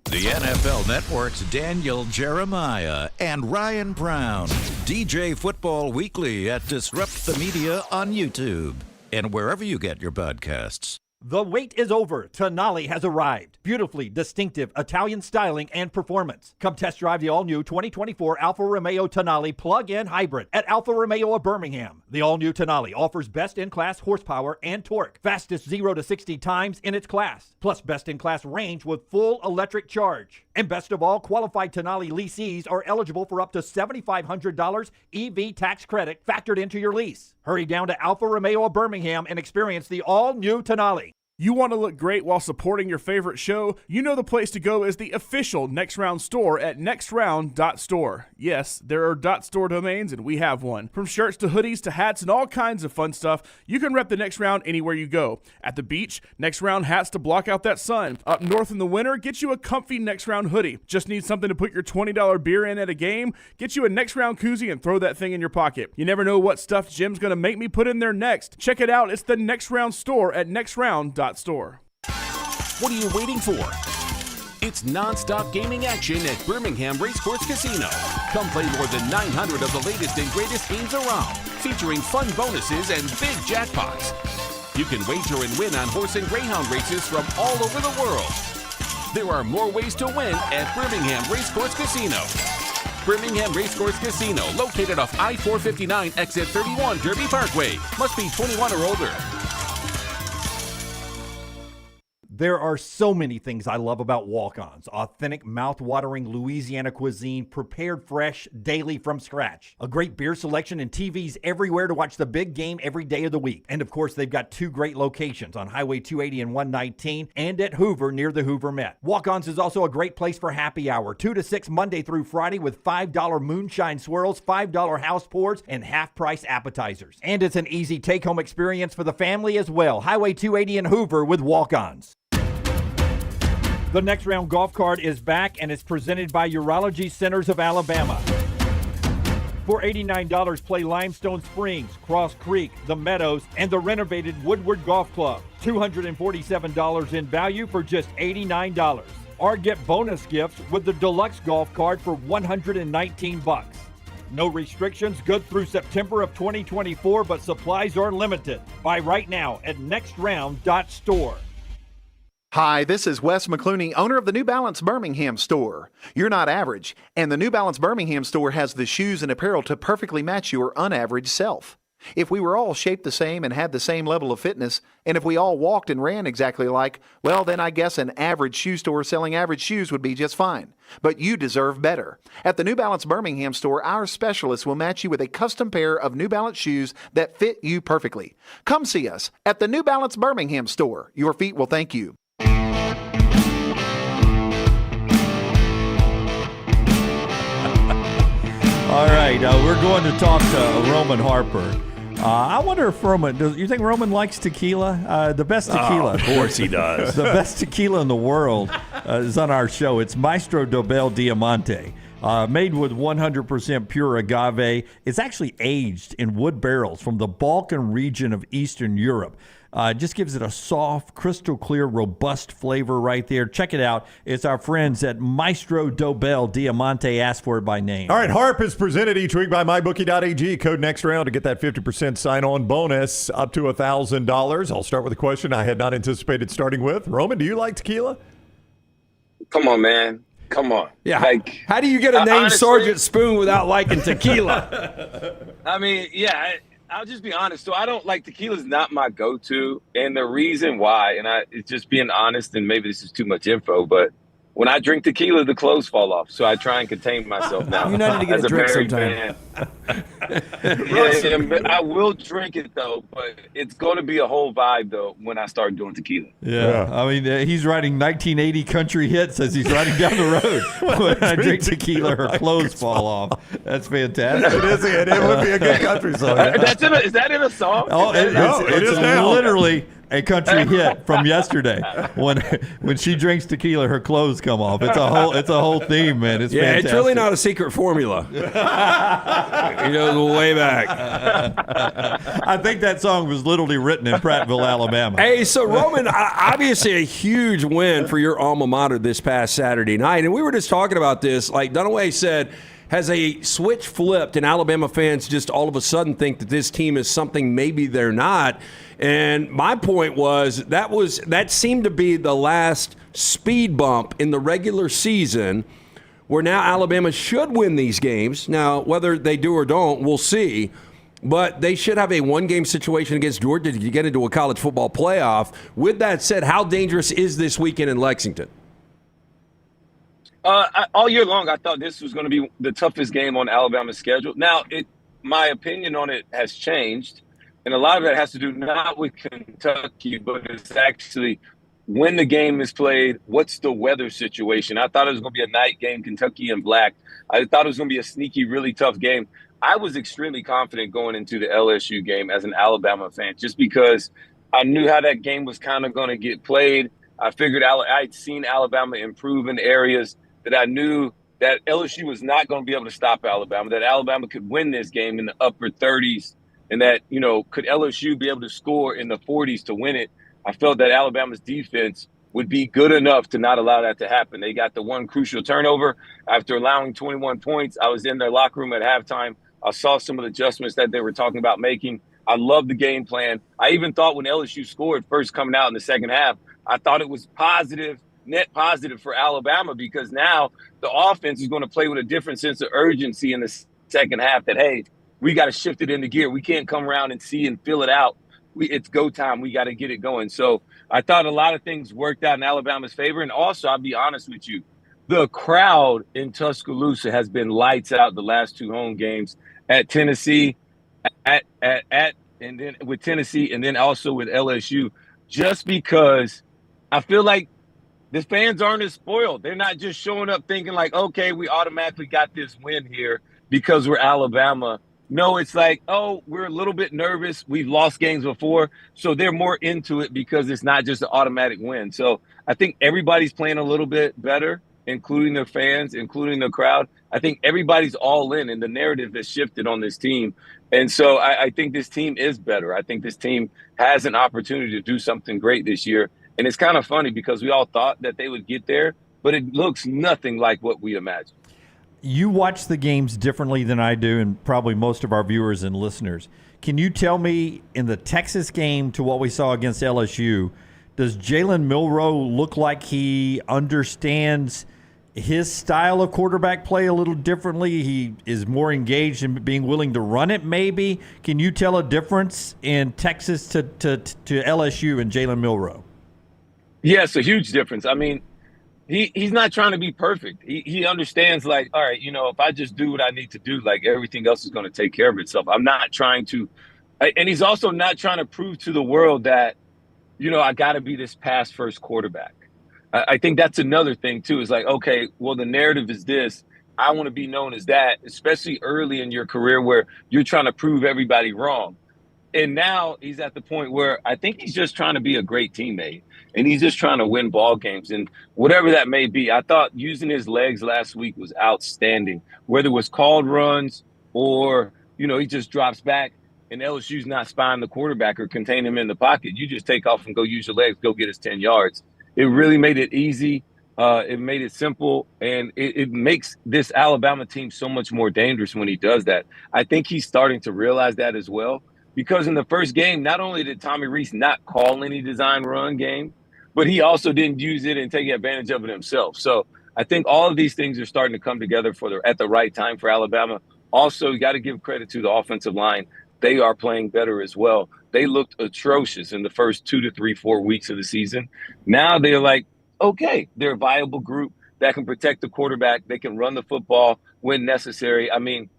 The NFL Network's Daniel Jeremiah and Ryan Brown. DJ Football Weekly at Disrupt the Media on YouTube and wherever you get your podcasts. The wait is over. Tonali has arrived. Beautifully distinctive Italian styling and performance. Come test drive the all-new 2024 Alfa Romeo Tonali plug-in hybrid at Alfa Romeo of Birmingham. The all-new Tonali offers best-in-class horsepower and torque, fastest 0 to 60 times in its class, plus best-in-class range with full electric charge. And best of all, qualified Tonali leasees are eligible for up to $7,500 EV tax credit factored into your lease. Hurry down to Alfa Romeo of Birmingham and experience the all-new Tonali. You want to look great while supporting your favorite show? You know the place to go is the official Next Round store at nextround.store. Yes, there are .store domains, and we have one. From shirts to hoodies to hats and all kinds of fun stuff, you can rep the Next Round anywhere you go. At the beach, Next Round hats to block out that sun. Up north in the winter, get you a comfy Next Round hoodie. Just need something to put your $20 beer in at a game? Get you a Next Round koozie and throw that thing in your pocket. You never know what stuff Jim's going to make me put in there next. Check it out. It's the Next Round store at nextround.store. What are you waiting for? It's non-stop gaming action at Birmingham Racecourse Casino. Come play more than 900 of the latest and greatest games around, featuring fun bonuses and big jackpots. You can wager and win on horse and greyhound races from all over the world. There are more ways to win at Birmingham Racecourse Casino. Birmingham Racecourse Casino, located off I-459 exit 31 Derby Parkway. Must be 21 or older. There are so many things I love about walk-ons. Authentic, mouth-watering Louisiana cuisine, prepared fresh, daily from scratch. A great beer selection and TVs everywhere to watch the big game every day of the week. And of course, they've got 2 great locations on Highway 280 and 119 and at Hoover near the Hoover Met. Walk-ons is also a great place for happy hour. 2 to 6 Monday through Friday with $5 moonshine swirls, $5 house pours, and half-price appetizers. And it's an easy take-home experience for the family as well. Highway 280 and Hoover with walk-ons. The Next Round golf cart is back and is presented by Urology Centers of Alabama. For $89, play Limestone Springs, Cross Creek, The Meadows, and the renovated Woodward Golf Club. $247 in value for just $89. Or get bonus gifts with the Deluxe Golf Cart for $119. No restrictions, good through September of 2024, but supplies are limited. Buy right now at nextround.store. Hi, this is Wes McClooney, owner of the New Balance Birmingham store. You're not average, and the New Balance Birmingham store has the shoes and apparel to perfectly match your unaverage self. If we were all shaped the same and had the same level of fitness, and if we all walked and ran exactly alike, well, then I guess an average shoe store selling average shoes would be just fine. But you deserve better. At the New Balance Birmingham store, our specialists will match you with a custom pair of New Balance shoes that fit you perfectly. Come see us at the New Balance Birmingham store. Your feet will thank you. All right, we're going to talk to Roman Harper. I wonder if Roman, you think Roman likes tequila? The best tequila. Of course he does. The best tequila in the world is on our show. It's Maestro Dobel Diamante. Made with 100% pure agave. It's actually aged in wood barrels from the Balkan region of Eastern Europe. Just gives it a soft, crystal clear, robust flavor right there. Check it out. It's our friends at Maestro Dobel Diamante. Ask for it by name. All right, Harp is presented each week by MyBookie.ag. Code next round to get that 50% sign-on bonus up to $1,000. I'll start with a question I had not anticipated starting with. Roman, do you like tequila? Come on, man. Come on. Yeah. Like, how do you get a name honestly, Sergeant Spoon without liking tequila? I mean, yeah, I'll just be honest. So I don't like tequila is not my go-to. And the reason why, and it's just being honest, and maybe this is too much info, but when I drink tequila, the clothes fall off. So I try and contain myself now. You need to get a drink sometime. Yeah, but I will drink it, though. But it's going to be a whole vibe, though, when I start doing tequila. Yeah. I mean, he's writing 1980 country hits as he's riding down the road. When I drink tequila, her clothes fall off. That's fantastic. It would be a good country song. Is that in a song? Oh, it is now. Literally a country hit from yesterday. When she drinks tequila, her clothes come off. It's a whole theme, man. It's fantastic. It's really not a secret formula. Way back. I think that song was literally written in Prattville, Alabama. Hey, so Roman, obviously a huge win for your alma mater this past Saturday night, and we were just talking about this. Like Dunaway said, has a switch flipped, and Alabama fans just all of a sudden think that this team is something maybe they're not. And my point was that seemed to be the last speed bump in the regular season, where now Alabama should win these games. Now, whether they do or don't, we'll see. But they should have a one-game situation against Georgia to get into a college football playoff. With that said, how dangerous is this weekend in Lexington? All year long, I thought this was going to be the toughest game on Alabama's schedule. Now, my opinion on it has changed, and a lot of that has to do not with Kentucky, but it's actually when the game is played, what's the weather situation? I thought it was going to be a night game, Kentucky in black. I thought it was going to be a sneaky, really tough game. I was extremely confident going into the LSU game as an Alabama fan, just because I knew how that game was kind of going to get played. I figured I'd seen Alabama improve in areas that I knew that LSU was not going to be able to stop Alabama, that Alabama could win this game in the upper 30s, and that, could LSU be able to score in the 40s to win it? I felt that Alabama's defense would be good enough to not allow that to happen. They got the one crucial turnover after allowing 21 points. I was in their locker room at halftime. I saw some of the adjustments that they were talking about making. I loved the game plan. I even thought when LSU scored first coming out in the second half, I thought it was net positive for Alabama, because now the offense is going to play with a different sense of urgency in the second half that, hey, we got to shift it into gear. We can't come around and see and fill it out. It's go time. We got to get it going. So I thought a lot of things worked out in Alabama's favor. And also, I'll be honest with you, the crowd in Tuscaloosa has been lights out the last two home games at Tennessee, and then with Tennessee, and then also with LSU, just because I feel like the fans aren't as spoiled. They're not just showing up thinking like, okay, we automatically got this win here because we're Alabama. No, it's like, oh, we're a little bit nervous. We've lost games before. So they're more into it because it's not just an automatic win. So I think everybody's playing a little bit better, including their fans, including the crowd. I think everybody's all in, and the narrative has shifted on this team. And so I think this team is better. I think this team has an opportunity to do something great this year. And it's kind of funny because we all thought that they would get there, but it looks nothing like what we imagined. you watch the games differently than I do, and probably most of our viewers and listeners. Can you tell me, in the Texas game to what we saw against LSU, does Jalen Milroe look like he understands his style of quarterback play a little differently? He is more engaged in being willing to run it, maybe? Can you tell a difference in Texas to LSU and Jalen Milroe? Yes, a huge difference. I mean, he's not trying to be perfect. He understands, like, all right, if I just do what I need to do, like, everything else is going to take care of itself. I'm not trying to – and he's also not trying to prove to the world that, I got to be this pass-first quarterback. I think that's another thing, too, is like, okay, well, the narrative is this. I want to be known as that, especially early in your career where you're trying to prove everybody wrong. And now he's at the point where I think he's just trying to be a great teammate, and he's just trying to win ball games. And whatever that may be, I thought using his legs last week was outstanding, whether it was called runs or, he just drops back and LSU's not spying the quarterback or contain him in the pocket. You just take off and go use your legs, go get us 10 yards. It really made it easy. It made it simple, and it makes this Alabama team so much more dangerous when he does that. I think he's starting to realize that as well. Because in the first game, not only did Tommy Rees not call any design run game, but he also didn't use it and take advantage of it himself. So I think all of these things are starting to come together at the right time for Alabama. Also, you got to give credit to the offensive line. They are playing better as well. They looked atrocious in the first 2 to 3, 4 weeks of the season. Now they're like, okay, they're a viable group that can protect the quarterback. They can run the football when necessary. I mean,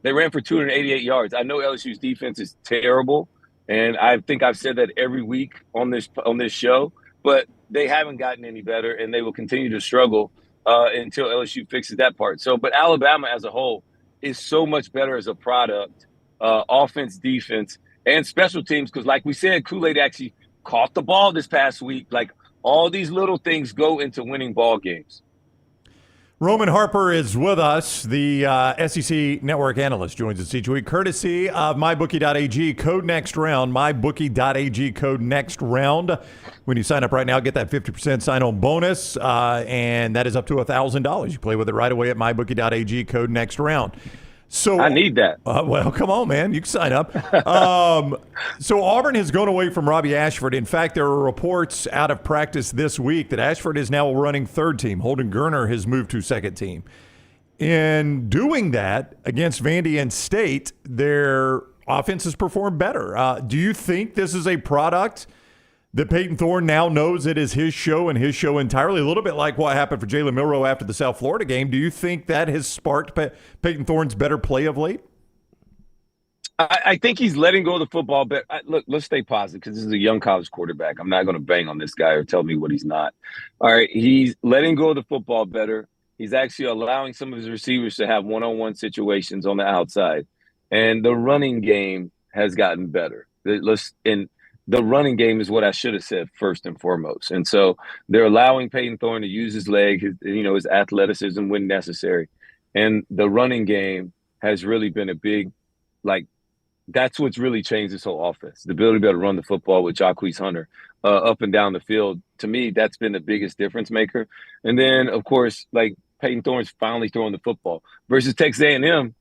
they ran for 288 yards. I know LSU's defense is terrible, and I think I've said that every week on this show, but they haven't gotten any better, and they will continue to struggle until LSU fixes that part. So, but Alabama as a whole is so much better as a product, offense, defense, and special teams, because like we said, Kool-Aid actually caught the ball this past week. Like, all these little things go into winning ball games. Roman Harper is with us, the SEC network analyst, joins us each week, courtesy of MyBookie.ag, code next round, MyBookie.ag, code next round. When you sign up right now, get that 50% sign-on bonus, and that is up to $1,000. You play with it right away at MyBookie.ag, code next round. So I need that. Well, come on, man. You can sign up. So Auburn has gone away from Robbie Ashford. In fact, there are reports out of practice this week that Ashford is now running third team. Holden Geriner has moved to second team. In doing that against Vandy and State, their offense has performed better. Do you think this is a product that Peyton Thorne now knows it is his show and his show entirely? A little bit like what happened for Jalen Milroe after the South Florida game. Do you think that has sparked Peyton Thorne's better play of late? I think he's letting go of the football. But look, let's stay positive, because this is a young college quarterback. I'm not going to bang on this guy or tell me what he's not. All right, he's letting go of the football better. He's actually allowing some of his receivers to have one-on-one situations on the outside. And the running game has gotten better. The running game is what I should have said first and foremost. And so they're allowing Peyton Thorne to use his leg, his athleticism when necessary. And the running game has really been a big, that's what's really changed this whole offense. The ability to be able to run the football with Jacquizz Hunter up and down the field. To me, that's been the biggest difference maker. And then, of course, Peyton Thorne's finally throwing the football. Versus Texas A&M,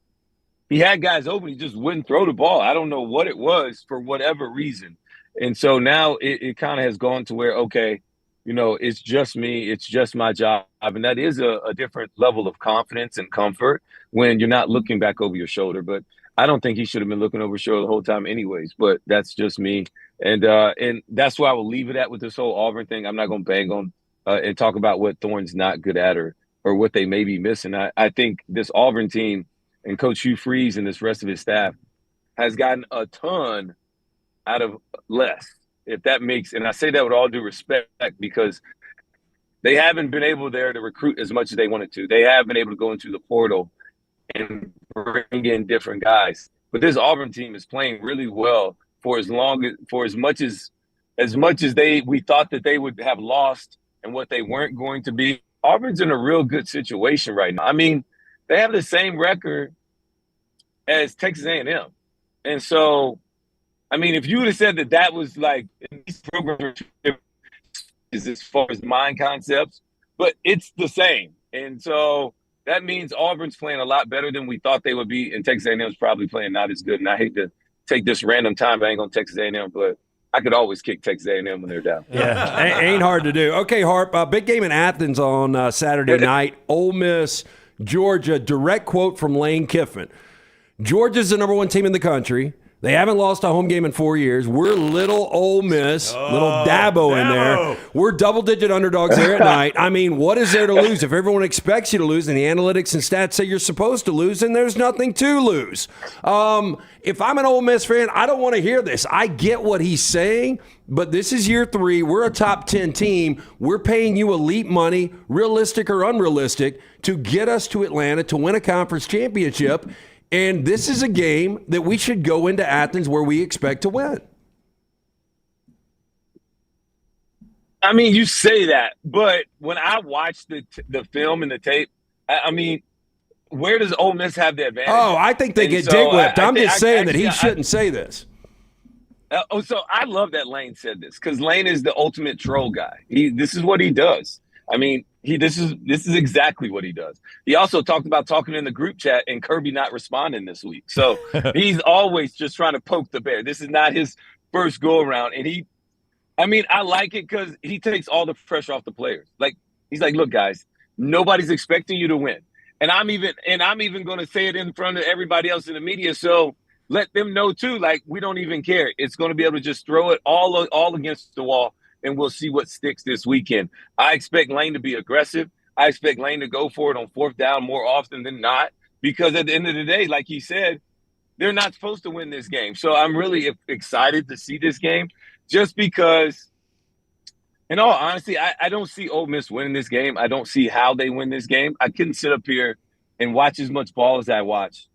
he had guys open. He just wouldn't throw the ball. I don't know what it was, for whatever reason. And so now it kind of has gone to where, okay, it's just me. It's just my job. And that is a different level of confidence and comfort when you're not looking back over your shoulder. But I don't think he should have been looking over his shoulder the whole time anyways. But that's just me. And that's why I will leave it at with this whole Auburn thing. I'm not going to bang on and talk about what Thorne's not good at or what they may be missing. I think this Auburn team and Coach Hugh Freeze and this rest of his staff has gotten a ton out of less, if that makes, and I say that with all due respect, because they haven't been able there to recruit as much as they wanted to. They have been able to go into the portal and bring in different guys. But this Auburn team is playing really well for as much as we thought that they would have lost and what they weren't going to be. Auburn's in a real good situation right now. I mean, they have the same record as Texas A&M. And so, I mean, if you would have said that was these programs are as far as mind concepts, but it's the same. And so that means Auburn's playing a lot better than we thought they would be, and Texas A&M's probably playing not as good. And I hate to take this random time bang on Texas A&M, but I could always kick Texas A&M when they're down. Yeah, ain't hard to do. Okay, Harp, big game in Athens on Saturday night. Ole Miss, Georgia. Direct quote from Lane Kiffin. Georgia's the number 1 team in the country. They haven't lost a home game in 4 years. We're little Ole Miss, little Dabo in there. We're double-digit underdogs there at night. I mean, what is there to lose? If everyone expects you to lose and the analytics and stats say you're supposed to lose, then there's nothing to lose. If I'm an Ole Miss fan, I don't want to hear this. I get what he's saying, but this is year 3. We're a top 10 team. We're paying you elite money, realistic or unrealistic, to get us to Atlanta to win a conference championship. And this is a game that we should go into Athens where we expect to win. I mean, you say that, but when I watch the film and the tape, I mean, where does Ole Miss have the advantage? Oh, I think they get dick whipped. I'm just saying that he shouldn't say this. So I love that Lane said this, because Lane is the ultimate troll guy. This is what he does. I mean, this is exactly what he does. He also talked about talking in the group chat and Kirby not responding this week. So he's always just trying to poke the bear. This is not his first go around. And I like it because he takes all the pressure off the players. Like, he's like, look, guys, nobody's expecting you to win. And I'm even going to say it in front of everybody else in the media. So let them know too, like, we don't even care. It's going to be able to just throw it all against the wall, and we'll see what sticks this weekend. I expect Lane to be aggressive. I expect Lane to go for it on 4th down more often than not, because at the end of the day, like he said, they're not supposed to win this game. So I'm really excited to see this game, just because, in all honesty, I don't see Ole Miss winning this game. I don't see how they win this game. I couldn't sit up here and watch as much ball as I watch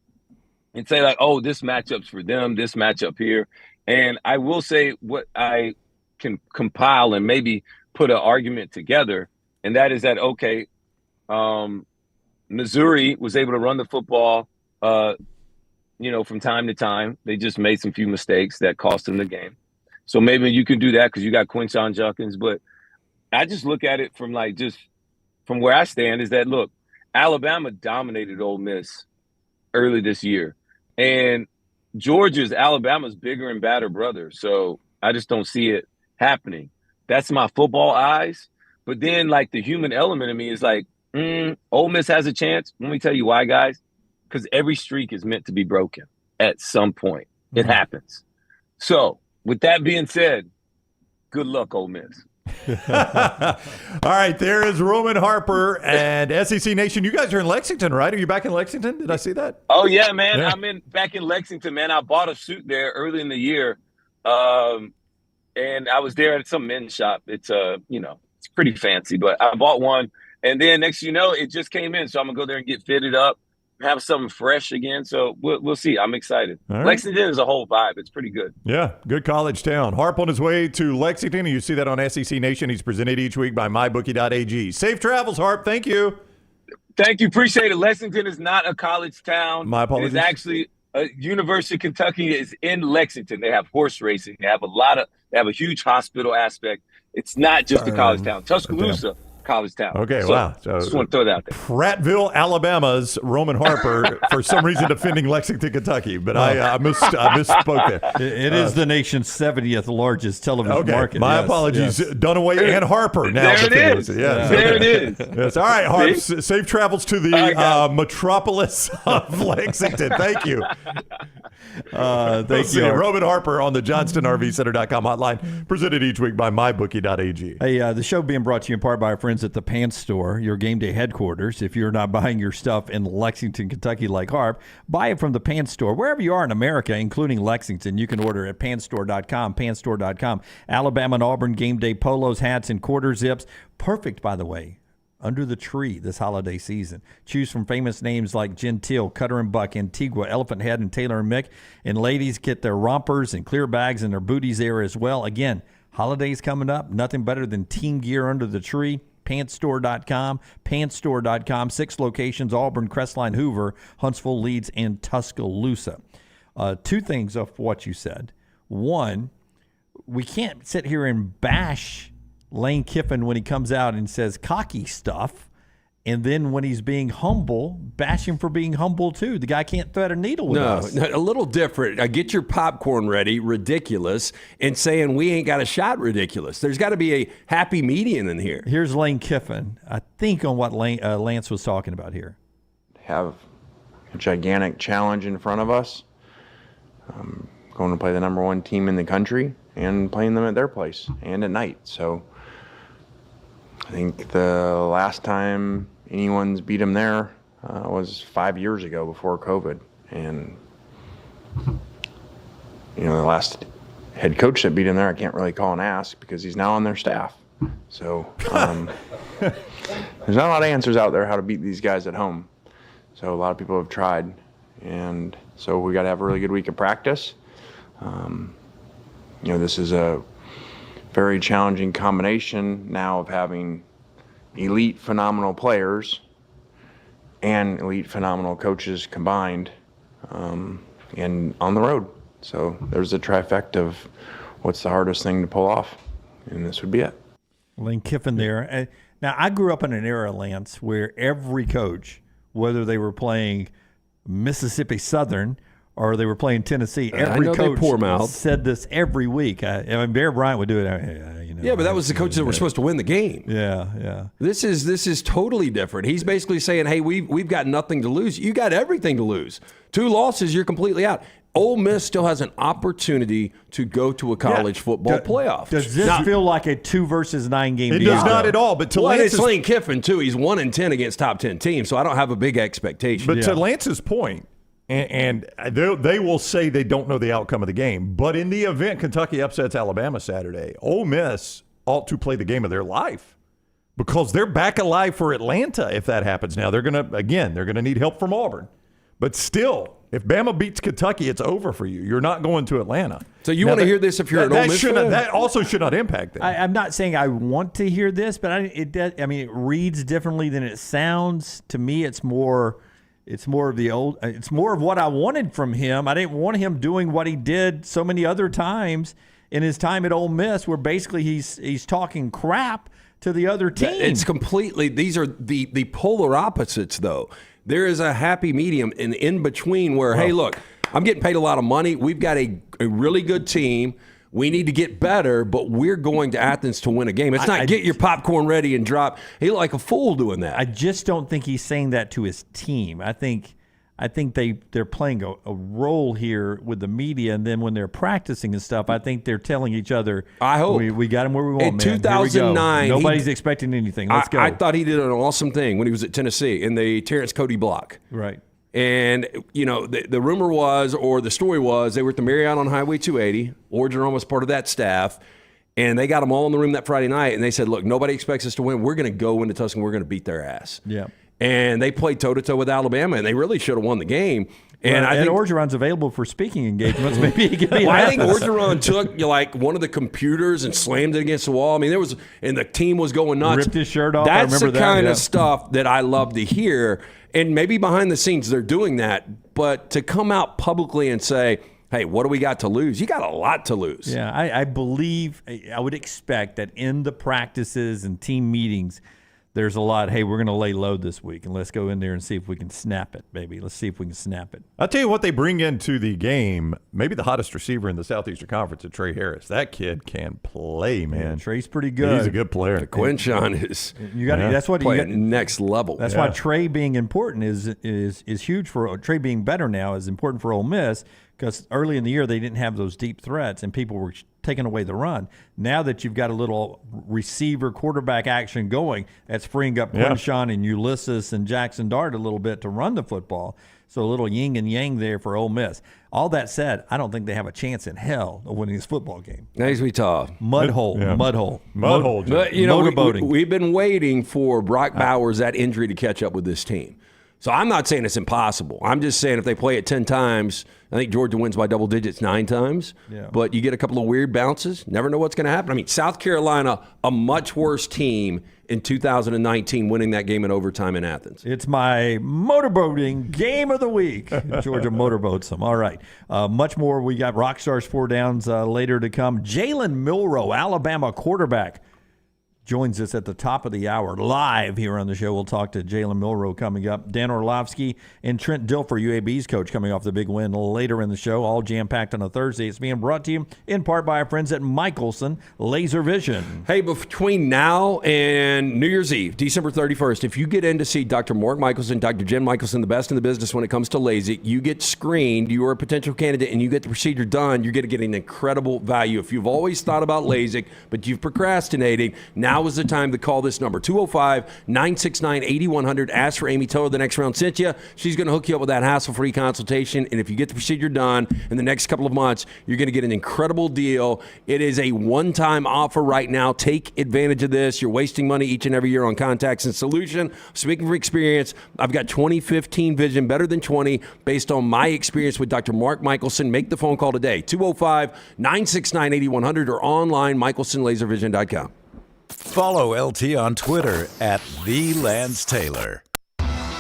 and say, like, oh, this matchup's for them, this matchup here. And I will say what I can compile and maybe put an argument together, and that is that, okay, Missouri was able to run the football, from time to time. They just made some few mistakes that cost them the game. So maybe you can do that because you got Quinshon Judkins. But I just look at it from from where I stand, is that, look, Alabama dominated Ole Miss early this year, and Georgia's Alabama's bigger and badder brother. So I just don't see it happening. That's my football eyes. But then, like, the human element of me is like, Ole Miss has a chance. Let me tell you why, guys. Because every streak is meant to be broken at some point. It happens. So with that being said, good luck, Ole Miss. All right, there is Roman Harper and SEC Nation. You guys are in Lexington, right? Are you back in Lexington? Did I see that? Oh, yeah, man. Yeah. I'm back in Lexington, man. I bought a suit there early in the year. And I was there at some men's shop. It's it's pretty fancy, but I bought one. And then next, it just came in. So I'm gonna go there and get fitted up, have something fresh again. So we'll see. I'm excited. Right. Lexington is a whole vibe. It's pretty good. Yeah, good college town. Harp on his way to Lexington. You see that on SEC Nation. He's presented each week by mybookie.ag. Safe travels, Harp. Thank you. Thank you. Appreciate it. Lexington is not a college town. My apologies. It's actually University of Kentucky is in Lexington. They have horse racing. They have a huge hospital aspect. It's not just a college town. Tuscaloosa, college town. Okay, so, wow. So just want to throw that out there. Prattville, Alabama's Roman Harper, for some reason defending Lexington, Kentucky. But I misspoke there. It is the nation's 70th largest television market. My apologies. Yes. Dunaway and Harper now. There it is. Yes. There it is. Yes. All right, Harp. Safe travels to the metropolis of Lexington. Thank you. Thank you. Roman Harper on the JohnstonRVCenter.com hotline, presented each week by mybookie.ag. Hey, the show being brought to you in part by our friends at the Pants Store, your game day headquarters. If you're not buying your stuff in Lexington, Kentucky like Harp, buy it from the Pants Store. Wherever you are in America, including Lexington, you can order at pantstore.com, pantstore.com. Alabama and Auburn game day polos, hats, and quarter zips. Perfect, by the way, under the tree this holiday season. Choose from famous names like Gentile, Cutter and Buck, Antigua, Elephant Head, and Taylor and Mick. And ladies get their rompers and clear bags and their booties there as well. Again, holidays coming up. Nothing better than team gear under the tree. Pantstore.com, pantstore.com. 6 locations: Auburn, Crestline, Hoover, Huntsville, Leeds, and Tuscaloosa. 2 things of what you said. One, we can't sit here and bash Lane Kiffin when he comes out and says cocky stuff And then when he's being humble, bash him for being humble too. The guy can't thread a needle with us. No, a little different. Get your popcorn ready, ridiculous, and saying we ain't got a shot, ridiculous. There's got to be a happy median in here. Here's Lane Kiffin, I think, on what Lance was talking about here. Have a gigantic challenge in front of us, going to play the number one team in the country and playing them at their place and at night. So I think the last time anyone's beat them there was 5 years ago before COVID. And, the last head coach that beat him there, I can't really call and ask because he's now on their staff. So there's not a lot of answers out there how to beat these guys at home. So a lot of people have tried. And so we got to have a really good week of practice. This is a very challenging combination now of having elite phenomenal players and elite phenomenal coaches combined and on the road. So there's a trifecta of what's the hardest thing to pull off, and this would be it. Lane Kiffin there. Now, I grew up in an era, Lance, where every coach, whether they were playing Mississippi Southern or they were playing Tennessee, every coach said this every week. Bear Bryant would do it. Yeah, but that was the coaches that were supposed to win the game. Yeah. This is totally different. He's basically saying, hey, we've got nothing to lose. You got everything to lose. 2 losses, you're completely out. Ole Miss still has an opportunity to go to a college football playoff. Does this feel like a 2 versus 9 game deal? It does not at all. But to it's Lane Kiffin, too. He's 1-10 against top 10 teams, so I don't have a big expectation. But to Lance's point, and they will say they don't know the outcome of the game, but in the event Kentucky upsets Alabama Saturday, Ole Miss ought to play the game of their life because they're back alive for Atlanta if that happens. Now, they're going to need help from Auburn. But still, if Bama beats Kentucky, it's over for you. You're not going to Atlanta. So you want to hear this if you're an Ole Miss fan? That also should not impact them. I'm not saying I want to hear this, but it reads differently than it sounds. To me, it's more of what I wanted from him. I didn't want him doing what he did so many other times in his time at Ole Miss, where basically he's talking crap to the other team. It's completely. These are the polar opposites, though. There is a happy medium in between where, hey, look, I'm getting paid a lot of money. We've got a really good team. We need to get better, but we're going to Athens to win a game. It's not get your popcorn ready and drop. He looked like a fool doing that. I just don't think he's saying that to his team. I think they're playing a role here with the media, and then when they're practicing and stuff, I think they're telling each other, I hope we got him where we want, in 2009, nobody's expecting anything. Let's go. I thought he did an awesome thing when he was at Tennessee in the Terrence Cody block. Right. And, the rumor was, or the story was, they were at the Marriott on Highway 280. Orgeron was part of that staff. And they got them all in the room that Friday night, and they said, look, nobody expects us to win. We're going to go into Tuscaloosa. We're going to beat their ass. Yeah. And they played toe-to-toe with Alabama, and they really should have won the game. And I think Orgeron's available for speaking engagements. Maybe he could be. I think Orgeron took one of the computers and slammed it against the wall. I mean, and the team was going nuts. Ripped his shirt off. That's the kind of stuff that I love to hear. And maybe behind the scenes they're doing that, but to come out publicly and say, hey, what do we got to lose? You got a lot to lose. Yeah, I would expect that in the practices and team meetings, there's a lot, hey, we're going to lay low this week, and let's go in there and see if we can snap it, baby. Let's see if we can snap it. I'll tell you what they bring into the game, maybe the hottest receiver in the Southeastern Conference is Trey Harris. That kid can play, man. Yeah, Trey's pretty good. He's a good player. Quinshawn is that's what playing next level. That's why Trey being important is huge for Trey being better now is important for Ole Miss, because early in the year they didn't have those deep threats and people were taking away the run. Now that you've got a little receiver quarterback action going, that's freeing up Quinshawn and Ulysses and Jackson Dart a little bit to run the football. So a little yin and yang there for Ole Miss. All that said, I don't think they have a chance in hell of winning this football game. Nice we talk. Mud hole. But, motorboating. We've been waiting for Brock Bowers, that injury, to catch up with this team. So I'm not saying it's impossible. I'm just saying if they play it 10 times, I think Georgia wins by double digits 9 times. Yeah. But you get a couple of weird bounces. Never know what's going to happen. I mean, South Carolina, a much worse team in 2019, winning that game in overtime in Athens. It's my motorboating game of the week. Georgia motorboats them. All right. Much more. We got Rockstars 4 downs later to come. Jalen Milroe, Alabama quarterback. joins us at the top of the hour live here on the show. We'll talk to Jalen Milroe coming up. Dan Orlovsky and Trent Dilfer, UAB's coach, coming off the big win later in the show, all jam-packed on a Thursday. It's being brought to you in part by our friends at Michelson Laser Vision. Hey, between now and New Year's Eve, December 31st, if you get in to see Dr. Mark Michelson, Dr. Jen Michelson, the best in the business when it comes to LASIK, you get screened, you are a potential candidate, and you get the procedure done, you're going to get an incredible value. If you've always thought about LASIK, but you've procrastinated, now is the time to call this number, 205-969-8100. Ask for Amy Toa. The Next Round sent you. She's going to hook you up with that hassle-free consultation, and if you get the procedure done in the next couple of months, you're going to get an incredible deal. It is a one-time offer right now. Take advantage of this. You're wasting money each and every year on contacts and solution. Speaking from experience, I've got 20/15 vision, better than 20, based on my experience with Dr. Mark Michelson. Make the phone call today, 205-969-8100, or online, michelsonlaservision.com. Follow LT on Twitter at @TheLanceTaylor.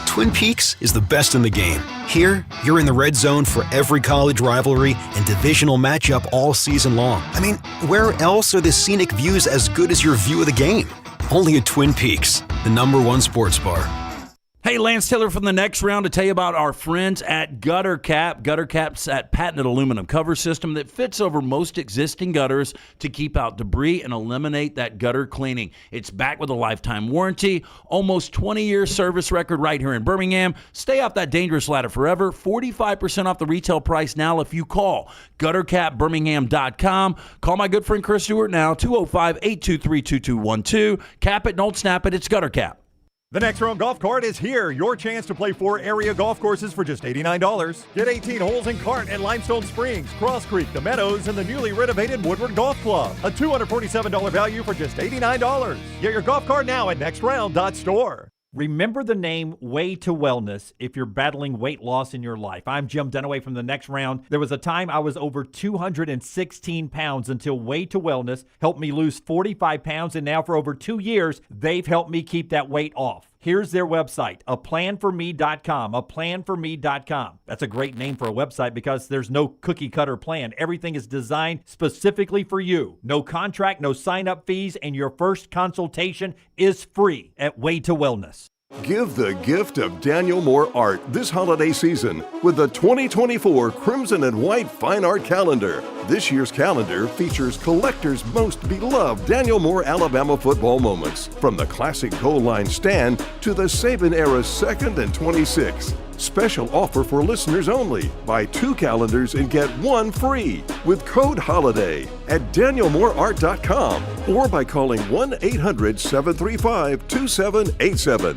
Twin Peaks is the best in the game. Here, you're in the red zone for every college rivalry and divisional matchup all season long. I mean, where else are the scenic views as good as your view of the game? Only at Twin Peaks, the #1 sports bar. Hey, Lance Taylor from the Next Round to tell you about our friends at Gutter Cap. Gutter Cap's that patented aluminum cover system that fits over most existing gutters to keep out debris and eliminate that gutter cleaning. It's backed with a lifetime warranty, almost 20-year service record right here in Birmingham. Stay off that dangerous ladder forever. 45% off the retail price now if you call guttercapbirmingham.com. Call my good friend Chris Stewart now, 205-823-2212. Cap it, don't snap it. It's Gutter Cap. The Next Round Golf Cart is here. Your chance to play 4 area golf courses for just $89. Get 18 holes in cart at Limestone Springs, Cross Creek, The Meadows, and the newly renovated Woodward Golf Club. A $247 value for just $89. Get your golf cart now at nextround.store. Remember the name Way to Wellness if you're battling weight loss in your life. I'm Jim Dunaway from the Next Round. There was a time I was over 216 pounds until Way to Wellness helped me lose 45 pounds, and now for over 2 years, they've helped me keep that weight off. Here's their website, aplanforme.com, aplanforme.com. That's a great name for a website because there's no cookie-cutter plan. Everything is designed specifically for you. No contract, no sign-up fees, and your first consultation is free at Way to Wellness. Give the gift of Daniel Moore art this holiday season with the 2024 Crimson and White Fine Art Calendar. This year's calendar features collectors' most beloved Daniel Moore Alabama football moments, from the classic goal line stand to the Saban-era 2nd and 26. Special offer for listeners only. Buy 2 calendars and get 1 free with code HOLIDAY at danielmoreart.com or by calling 1-800-735-2787.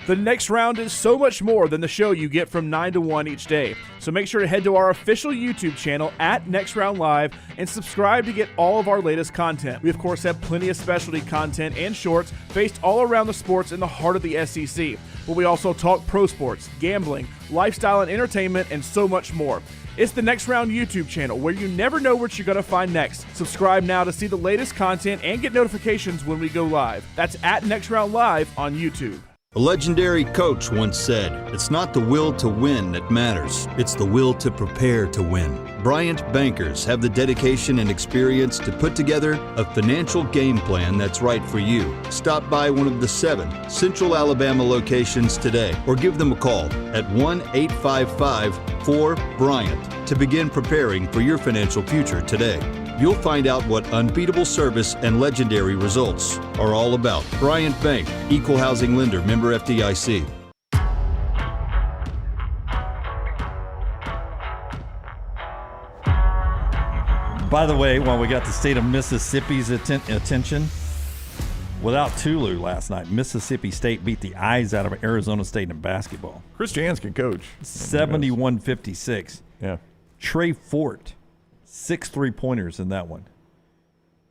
The Next Round is so much more than the show you get from 9 to 1 each day. So make sure to head to our official YouTube channel at Next Round Live and subscribe to get all of our latest content. We, of course, have plenty of specialty content and shorts based all around the sports in the heart of the SEC. But we also talk pro sports, gambling, lifestyle and entertainment, and so much more. It's the Next Round YouTube channel where you never know what you're going to find next. Subscribe now to see the latest content and get notifications when we go live. That's at Next Round Live on YouTube. A legendary coach once said, "It's not the will to win that matters, it's the will to prepare to win." Bryant bankers have the dedication and experience to put together a financial game plan that's right for you. Stop by one of the 7 Central Alabama locations today or give them a call at 1-855-4-BRYANT to begin preparing for your financial future today. You'll find out what unbeatable service and legendary results are all about. Bryant Bank, Equal Housing Lender, member FDIC. By the way, while we got the state of Mississippi's attention, without Tulu last night, Mississippi State beat the eyes out of Arizona State in basketball. Chris Jans can coach. 71-56. Yeah. Trey Fort, 6 3-pointers in that one.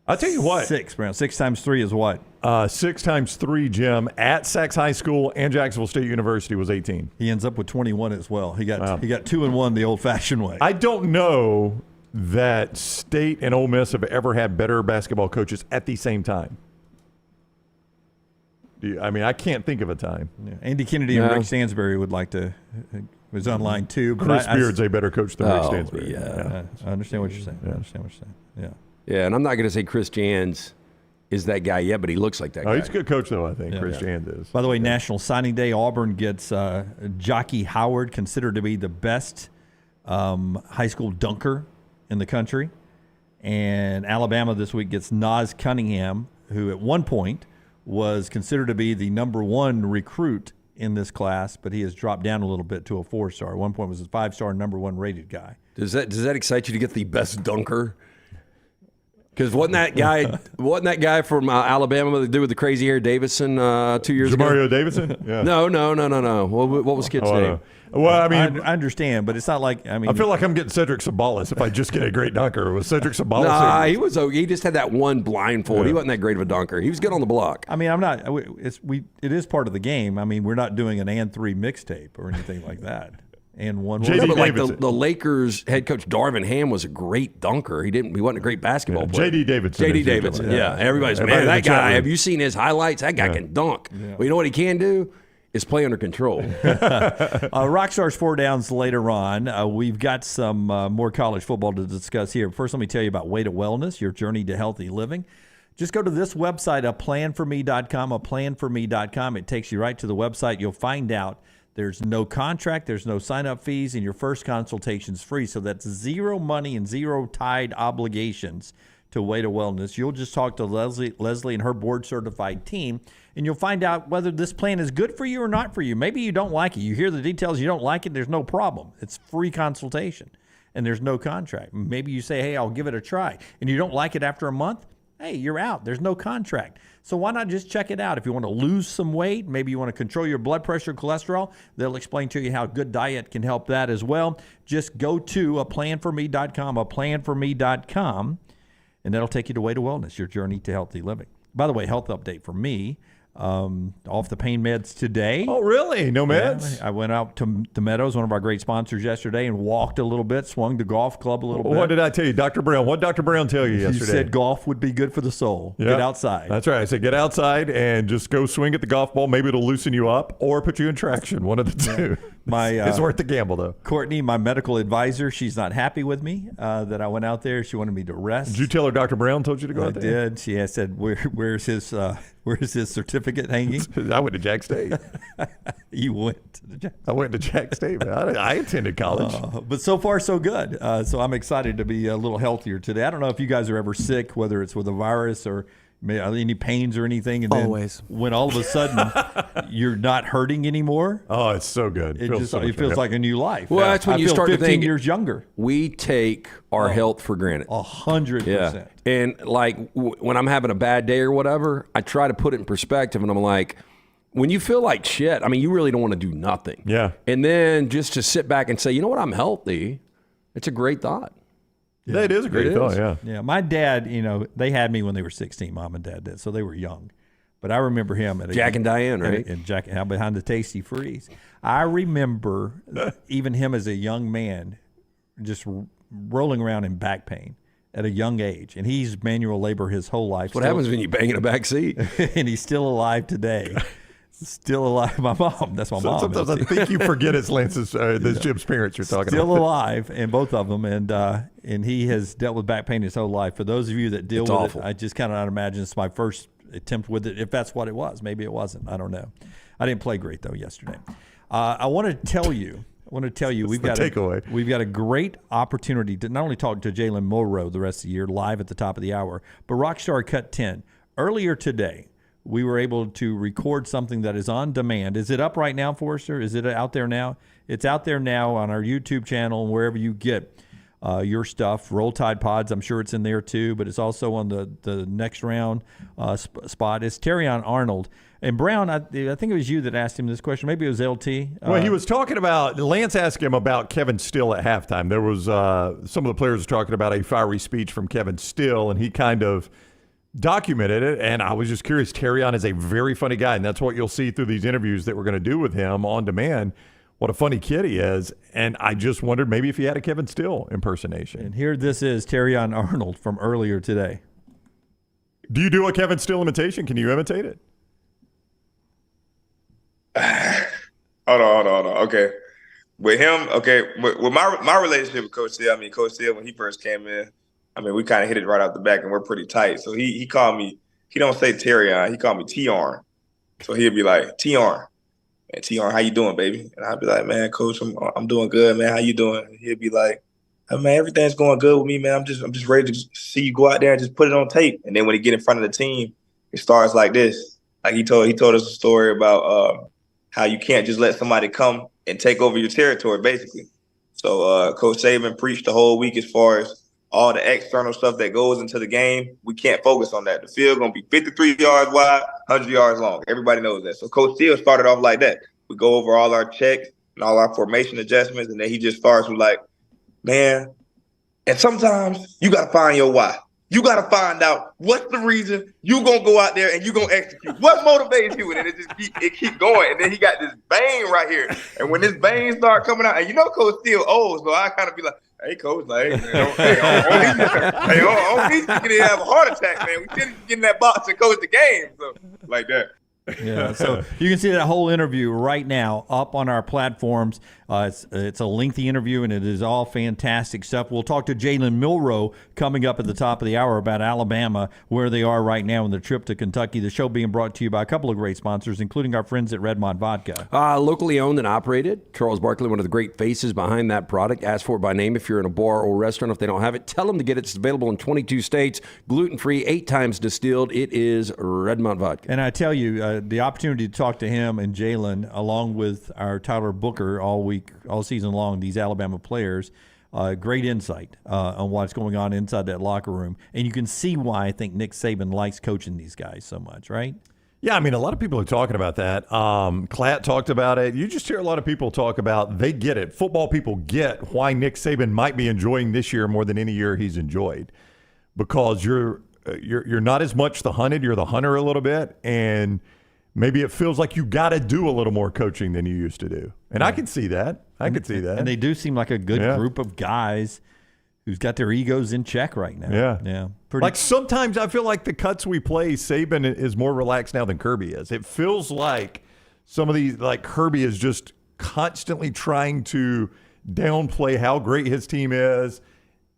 I'll tell you what. 6, Brown. 6 times 3 is what? 6 times 3, Jim, at Sachs High School and Jacksonville State University was 18. He ends up with 21 as well. He got 2 and 1 the old-fashioned way. I don't know that State and Ole Miss have ever had better basketball coaches at the same time. I can't think of a time. Yeah. Andy Kennedy and Rick Stansbury would like to was on line too. But Chris Beard's a better coach than Rick Stansbury. Yeah. I understand what you're saying. I understand what you're saying. Yeah. Yeah, and I'm not going to say Chris Jans is that guy yet, but he looks like that guy. He's a good coach, though, I think. Yeah. Chris Jans is. By the way, National Signing Day, Auburn gets Jockey Howard, considered to be the best high school dunker in the country. And Alabama this week gets Nas Cunningham, who at one point was considered to be the number 1 recruit in this class, but he has dropped down a little bit to a 4-star. At one point was a 5-star number 1 rated guy. Does that excite you to get the best dunker? Because wasn't that guy from Alabama, the dude with the crazy hair, Davison, 2 years ago? Jamario Davidson? Yeah. No. What was the kid's name? Well, I mean, I understand, but it's not like I feel like I'm getting Cedric Sabalas if I just get a great dunker. Was Cedric Sabalas? Nah, he just had that one blindfold. Yeah. He wasn't that great of a dunker. He was good on the block. I mean, I'm not. It is part of the game. I mean, we're not doing an and 3 mixtape or anything like that. And one. No, but like the Lakers head coach Darvin Ham was a great dunker. He wasn't a great basketball player. J.D. Davidson. Yeah. Everybody's man, that guy. Have you seen his highlights? That guy can dunk. Yeah. Well, you know what he can do? Is play under control. Rockstars 4 downs later on. We've got some more college football to discuss here. First, let me tell you about Way to Wellness, your journey to healthy living. Just go to this website, aplanforme.com. It takes you right to the website. You'll find out there's no contract, there's no sign-up fees, and your first consultation's free. So that's zero money and zero tied obligations to Way to Wellness. You'll just talk to Leslie and her board-certified team, and you'll find out whether this plan is good for you or not for you. Maybe you don't like it. You hear the details, you don't like it, there's no problem. It's free consultation, and there's no contract. Maybe you say, hey, I'll give it a try, and you don't like it after a month. Hey, you're out. There's no contract. So why not just check it out? If you want to lose some weight, maybe you want to control your blood pressure, cholesterol, they'll explain to you how good diet can help that as well. Just go to aplanforme.com, and that'll take you to Way to Wellness, your journey to healthy living. By the way, health update for me. Off the pain meds today. Oh, really? No meds? Yeah, I went out to the Meadows, one of our great sponsors, yesterday, and walked a little bit, swung the golf club a little bit. What did I tell you, Dr. Brown? What did Dr. Brown tell you yesterday? You said golf would be good for the soul. Yep. Get outside. That's right. I said get outside and just go swing at the golf ball. Maybe it'll loosen you up or put you in traction. One of the two. It's worth the gamble, though. Courtney, my medical advisor, she's not happy with me that I went out there. She wanted me to rest. Did you tell her Dr. Brown told you to go out there? I did. She said, where's his certificate hanging? I went to Jack State. You went to the Jack State. I went to Jack State. I attended college. But so far, so good. So I'm excited to be a little healthier today. I don't know if you guys are ever sick, whether it's with a virus or any pains or anything. And then always. When all of a sudden you're not hurting anymore. Oh, it's so good. It feels like a new life. Well, that's when you start to think 15 years younger. We take our health for granted. 100%. Yeah. And like when I'm having a bad day or whatever, I try to put it in perspective, and I'm like, when you feel like shit, I mean, you really don't want to do nothing. Yeah. And then just to sit back and say, you know what, I'm healthy, it's a great thought. Yeah, it is a great thought, yeah. Yeah, my dad, they had me when they were 16, Mom and Dad did, so they were young. But I remember him at Jack and Diane, right? And Jack behind the Tasty Freeze. I remember even him as a young man just rolling around in back pain at a young age. And he's manual labor his whole life. That's what happens when you bang in a back seat. And he's still alive today. Still alive. My mom. That's my mom. Sometimes I think you forget it's Lance's, Jim's parents you're talking still about. Still alive, and both of them. And he has dealt with back pain his whole life. For those of you that deal with it, I just cannot imagine it's my first attempt with it, if that's what it was. Maybe it wasn't. I don't know. I didn't play great, though, yesterday. I want to tell you we've got a great opportunity to not only talk to Jalen Milroe the rest of the year live at the top of the hour, but Rockstar Cut 10. Earlier today, we were able to record something that is on demand. Is it up right now, Forrester? Is it out there now? It's out there now on our YouTube channel and wherever you get your stuff. Roll Tide Pods, I'm sure it's in there too, but it's also on the next round spot. It's Terrion Arnold. And Brown, I think it was you that asked him this question. Maybe it was LT. Well, he was talking about, Lance asked him about Kevin Still at halftime. There was some of the players were talking about a fiery speech from Kevin Still, and he kind of documented it, and I was just curious. Terrion is a very funny guy, and that's what you'll see through these interviews that we're going to do with him on demand. What a funny kid he is, and I just wondered maybe if he had a Kevin Still impersonation. And here this is Terrion Arnold from earlier today. Do you do a Kevin Still imitation? Can you imitate it? Hold on. Okay. With him, with my relationship with Coach Still, Coach Still, when he first came in, we kind of hit it right out the back, and we're pretty tight. So he called me he don't say Terrion. He called me T-Arn. So he'd be like, T-Arn. And T-Arn, how you doing, baby? And I'd be like, man, coach, I'm doing good, man. How you doing? And he'd be like, oh, man, everything's going good with me, man. I'm just ready to see you go out there and just put it on tape. And then when he get in front of the team, it starts like this. Like he told us a story about how you can't just let somebody come and take over your territory, basically. So Coach Saban preached the whole week as far as all the external stuff that goes into the game. We can't focus on that. The field going to be 53 yards wide, 100 yards long. Everybody knows that. So Coach Steele started off like that. We go over all our checks and all our formation adjustments, and then he just starts with like, man, and sometimes you got to find your why. You got to find out what's the reason you going to go out there and you going to execute. What motivates you? And it keep going. And then he got this vein right here. And when this vein start coming out, and you know Coach Steele old, so I kind of be like, hey, Coach, like, hey, on these you can have a heart attack, man. We shouldn't get in that box and coach the game. So, like that. Yeah, so you can see that whole interview right now up on our platforms. It's a lengthy interview, and it is all fantastic stuff. We'll talk to Jalen Milroe coming up at the top of the hour about Alabama, where they are right now in the trip to Kentucky. The show being brought to you by a couple of great sponsors, including our friends at Redmond Vodka. Locally owned and operated. Charles Barkley, one of the great faces behind that product. Ask for it by name if you're in a bar or restaurant. If they don't have it, tell them to get it. It's available in 22 states. Gluten-free, 8 times distilled. It is Redmond Vodka. And I tell you, the opportunity to talk to him and Jalen, along with our Tyler Booker all season long, these Alabama players, great insight on what's going on inside that locker room. And you can see why I think Nick Saban likes coaching these guys so much, right? Yeah, I mean, a lot of people are talking about that. Klatt talked about it. You just hear a lot of people talk about, they get it. Football people get why Nick Saban might be enjoying this year more than any year he's enjoyed. Because you're not as much the hunted, you're the hunter a little bit, and maybe it feels like you got to do a little more coaching than you used to do. And I can see that. I can see that. And they do seem like a good group of guys who's got their egos in check right now. Yeah. Like sometimes I feel like the cuts we play, Saban is more relaxed now than Kirby is. It feels like some of these, like Kirby is just constantly trying to downplay how great his team is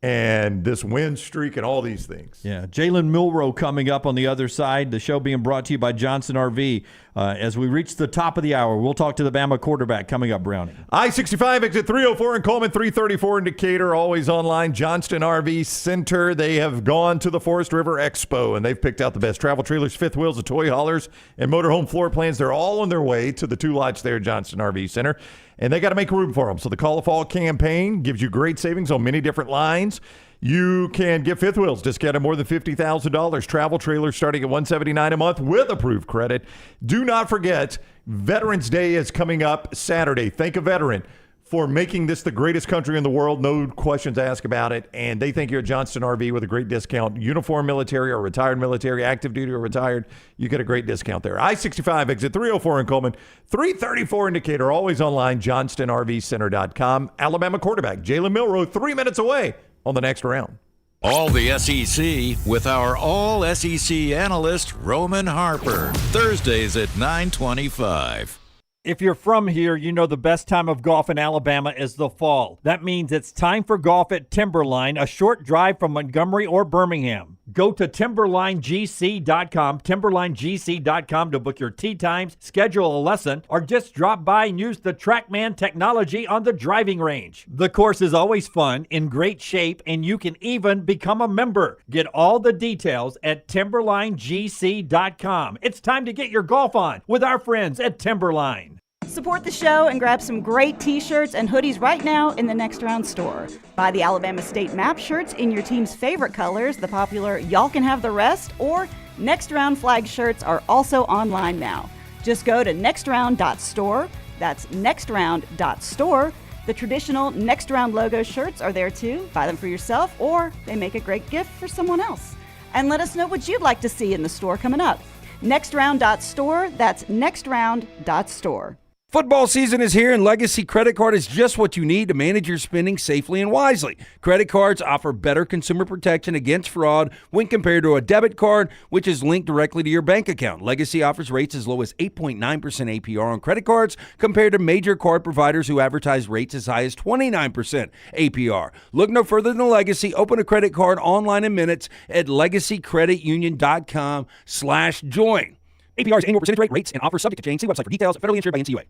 and this win streak and all these things. Yeah, Jalen Milroe coming up on the other side. The show being brought to you by Johnson RV. As we reach the top of the hour, we'll talk to the Bama quarterback coming up, Brownie. I-65 exit 304 in Coleman, 334 in Decatur, always online. Johnston RV Center. They have gone to the Forest River Expo, and they've picked out the best travel trailers, fifth wheels, the toy haulers, and motorhome floor plans. They're all on their way to the 2 lots there at Johnston RV Center. And they got to make room for them. So the Call of Fall campaign gives you great savings on many different lines. You can get fifth wheels discounted more than $50,000. Travel trailers starting at $179 a month with approved credit. Do not forget, Veterans Day is coming up Saturday. Thank a veteran for making this the greatest country in the world. No questions asked about it. And they thank you at Johnston RV with a great discount. Uniform military or retired military, active duty or retired, you get a great discount there. I-65 exit 304 in Coleman, 334 in Decatur. Always online, johnstonrvcenter.com. Alabama quarterback Jalen Milroe 3 minutes away on the next round. All the SEC with our all-SEC analyst, Roman Harper. Thursdays at 9:25. If you're from here, you know the best time of golf in Alabama is the fall. That means it's time for golf at Timberline, a short drive from Montgomery or Birmingham. Go to TimberlineGC.com, TimberlineGC.com to book your tee times, schedule a lesson, or just drop by and use the TrackMan technology on the driving range. The course is always fun, in great shape, and you can even become a member. Get all the details at TimberlineGC.com. It's time to get your golf on with our friends at Timberline. Support the show and grab some great t-shirts and hoodies right now in the Next Round store. Buy the Alabama State Map shirts in your team's favorite colors, the popular Y'all Can Have the Rest, or Next Round flag shirts are also online now. Just go to nextround.store. That's nextround.store. The traditional Next Round logo shirts are there too. Buy them for yourself, or they make a great gift for someone else. And let us know what you'd like to see in the store coming up. Nextround.store. That's nextround.store. Football season is here, and Legacy Credit Card is just what you need to manage your spending safely and wisely. Credit cards offer better consumer protection against fraud when compared to a debit card, which is linked directly to your bank account. Legacy offers rates as low as 8.9% APR on credit cards compared to major card providers who advertise rates as high as 29% APR. Look no further than Legacy. Open a credit card online in minutes at legacycreditunion.com/join. APR's annual percentage rate, rates, and offers subject to change. See website for details. Federally insured by NCUA.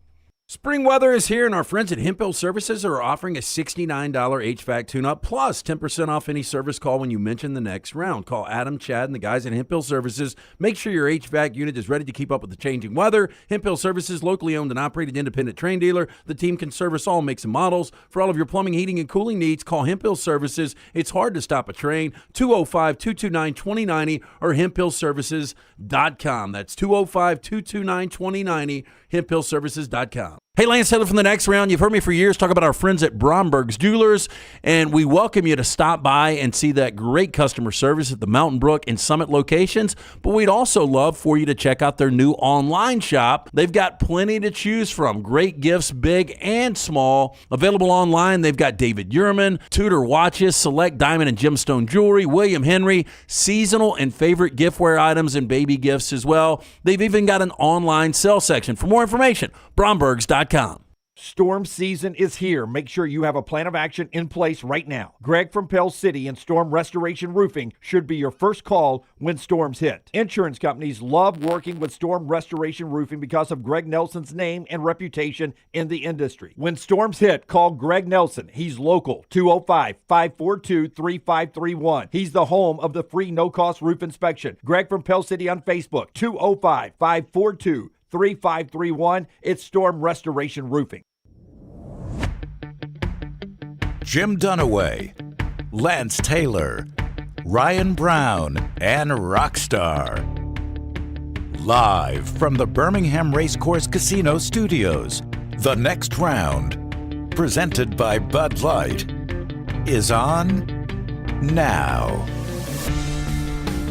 Spring weather is here, and our friends at Hemp Hill Services are offering a $69 HVAC tune-up plus 10% off any service call when you mention the next round. Call Adam, Chad, and the guys at Hemp Hill Services. Make sure your HVAC unit is ready to keep up with the changing weather. Hemp Hill Services, locally owned and operated independent train dealer. The team can service all makes and models. For all of your plumbing, heating, and cooling needs, call Hemp Hill Services. It's hard to stop a train. 205-229-2090 or hemphillservices.com. That's 205-229-2090, hemphillservices.com. Hey, Lance Taylor from the Next Round. You've heard me for years talk about our friends at Bromberg's Jewelers, and we welcome you to stop by and see that great customer service at the Mountain Brook and Summit locations. But we'd also love for you to check out their new online shop. They've got plenty to choose from. Great gifts, big and small. Available online, they've got David Yurman, Tudor watches, select diamond and gemstone jewelry, William Henry, seasonal and favorite giftware items, and baby gifts as well. They've even got an online sale section. For more information, brombergs.com. Storm season is here. Make sure you have a plan of action in place right now. Greg from Pell City and Storm Restoration Roofing should be your first call when storms hit. Insurance companies love working with Storm Restoration Roofing because of Greg Nelson's name and reputation in the industry. When storms hit, call Greg Nelson. He's local, 205-542-3531. He's the home of the free no-cost roof inspection. Greg from Pell City on Facebook, 205-542-3531. It's Storm Restoration Roofing. Jim Dunaway, Lance Taylor, Ryan Brown, and Rockstar. Live from the Birmingham Racecourse Casino Studios, The Next Round, presented by Bud Light, is on now.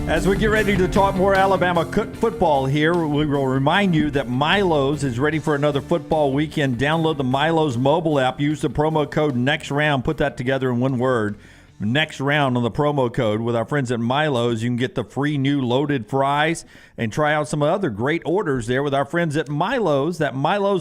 As we get ready to talk more Alabama football here, we will remind you that Milo's is ready for another football weekend. Download the Milo's mobile app. Use the promo code NEXTROUND. Put that together in one word. Next round on the promo code with our friends at Milo's. You can get the free new loaded fries and try out some other great orders there with our friends at Milo's. That Milo's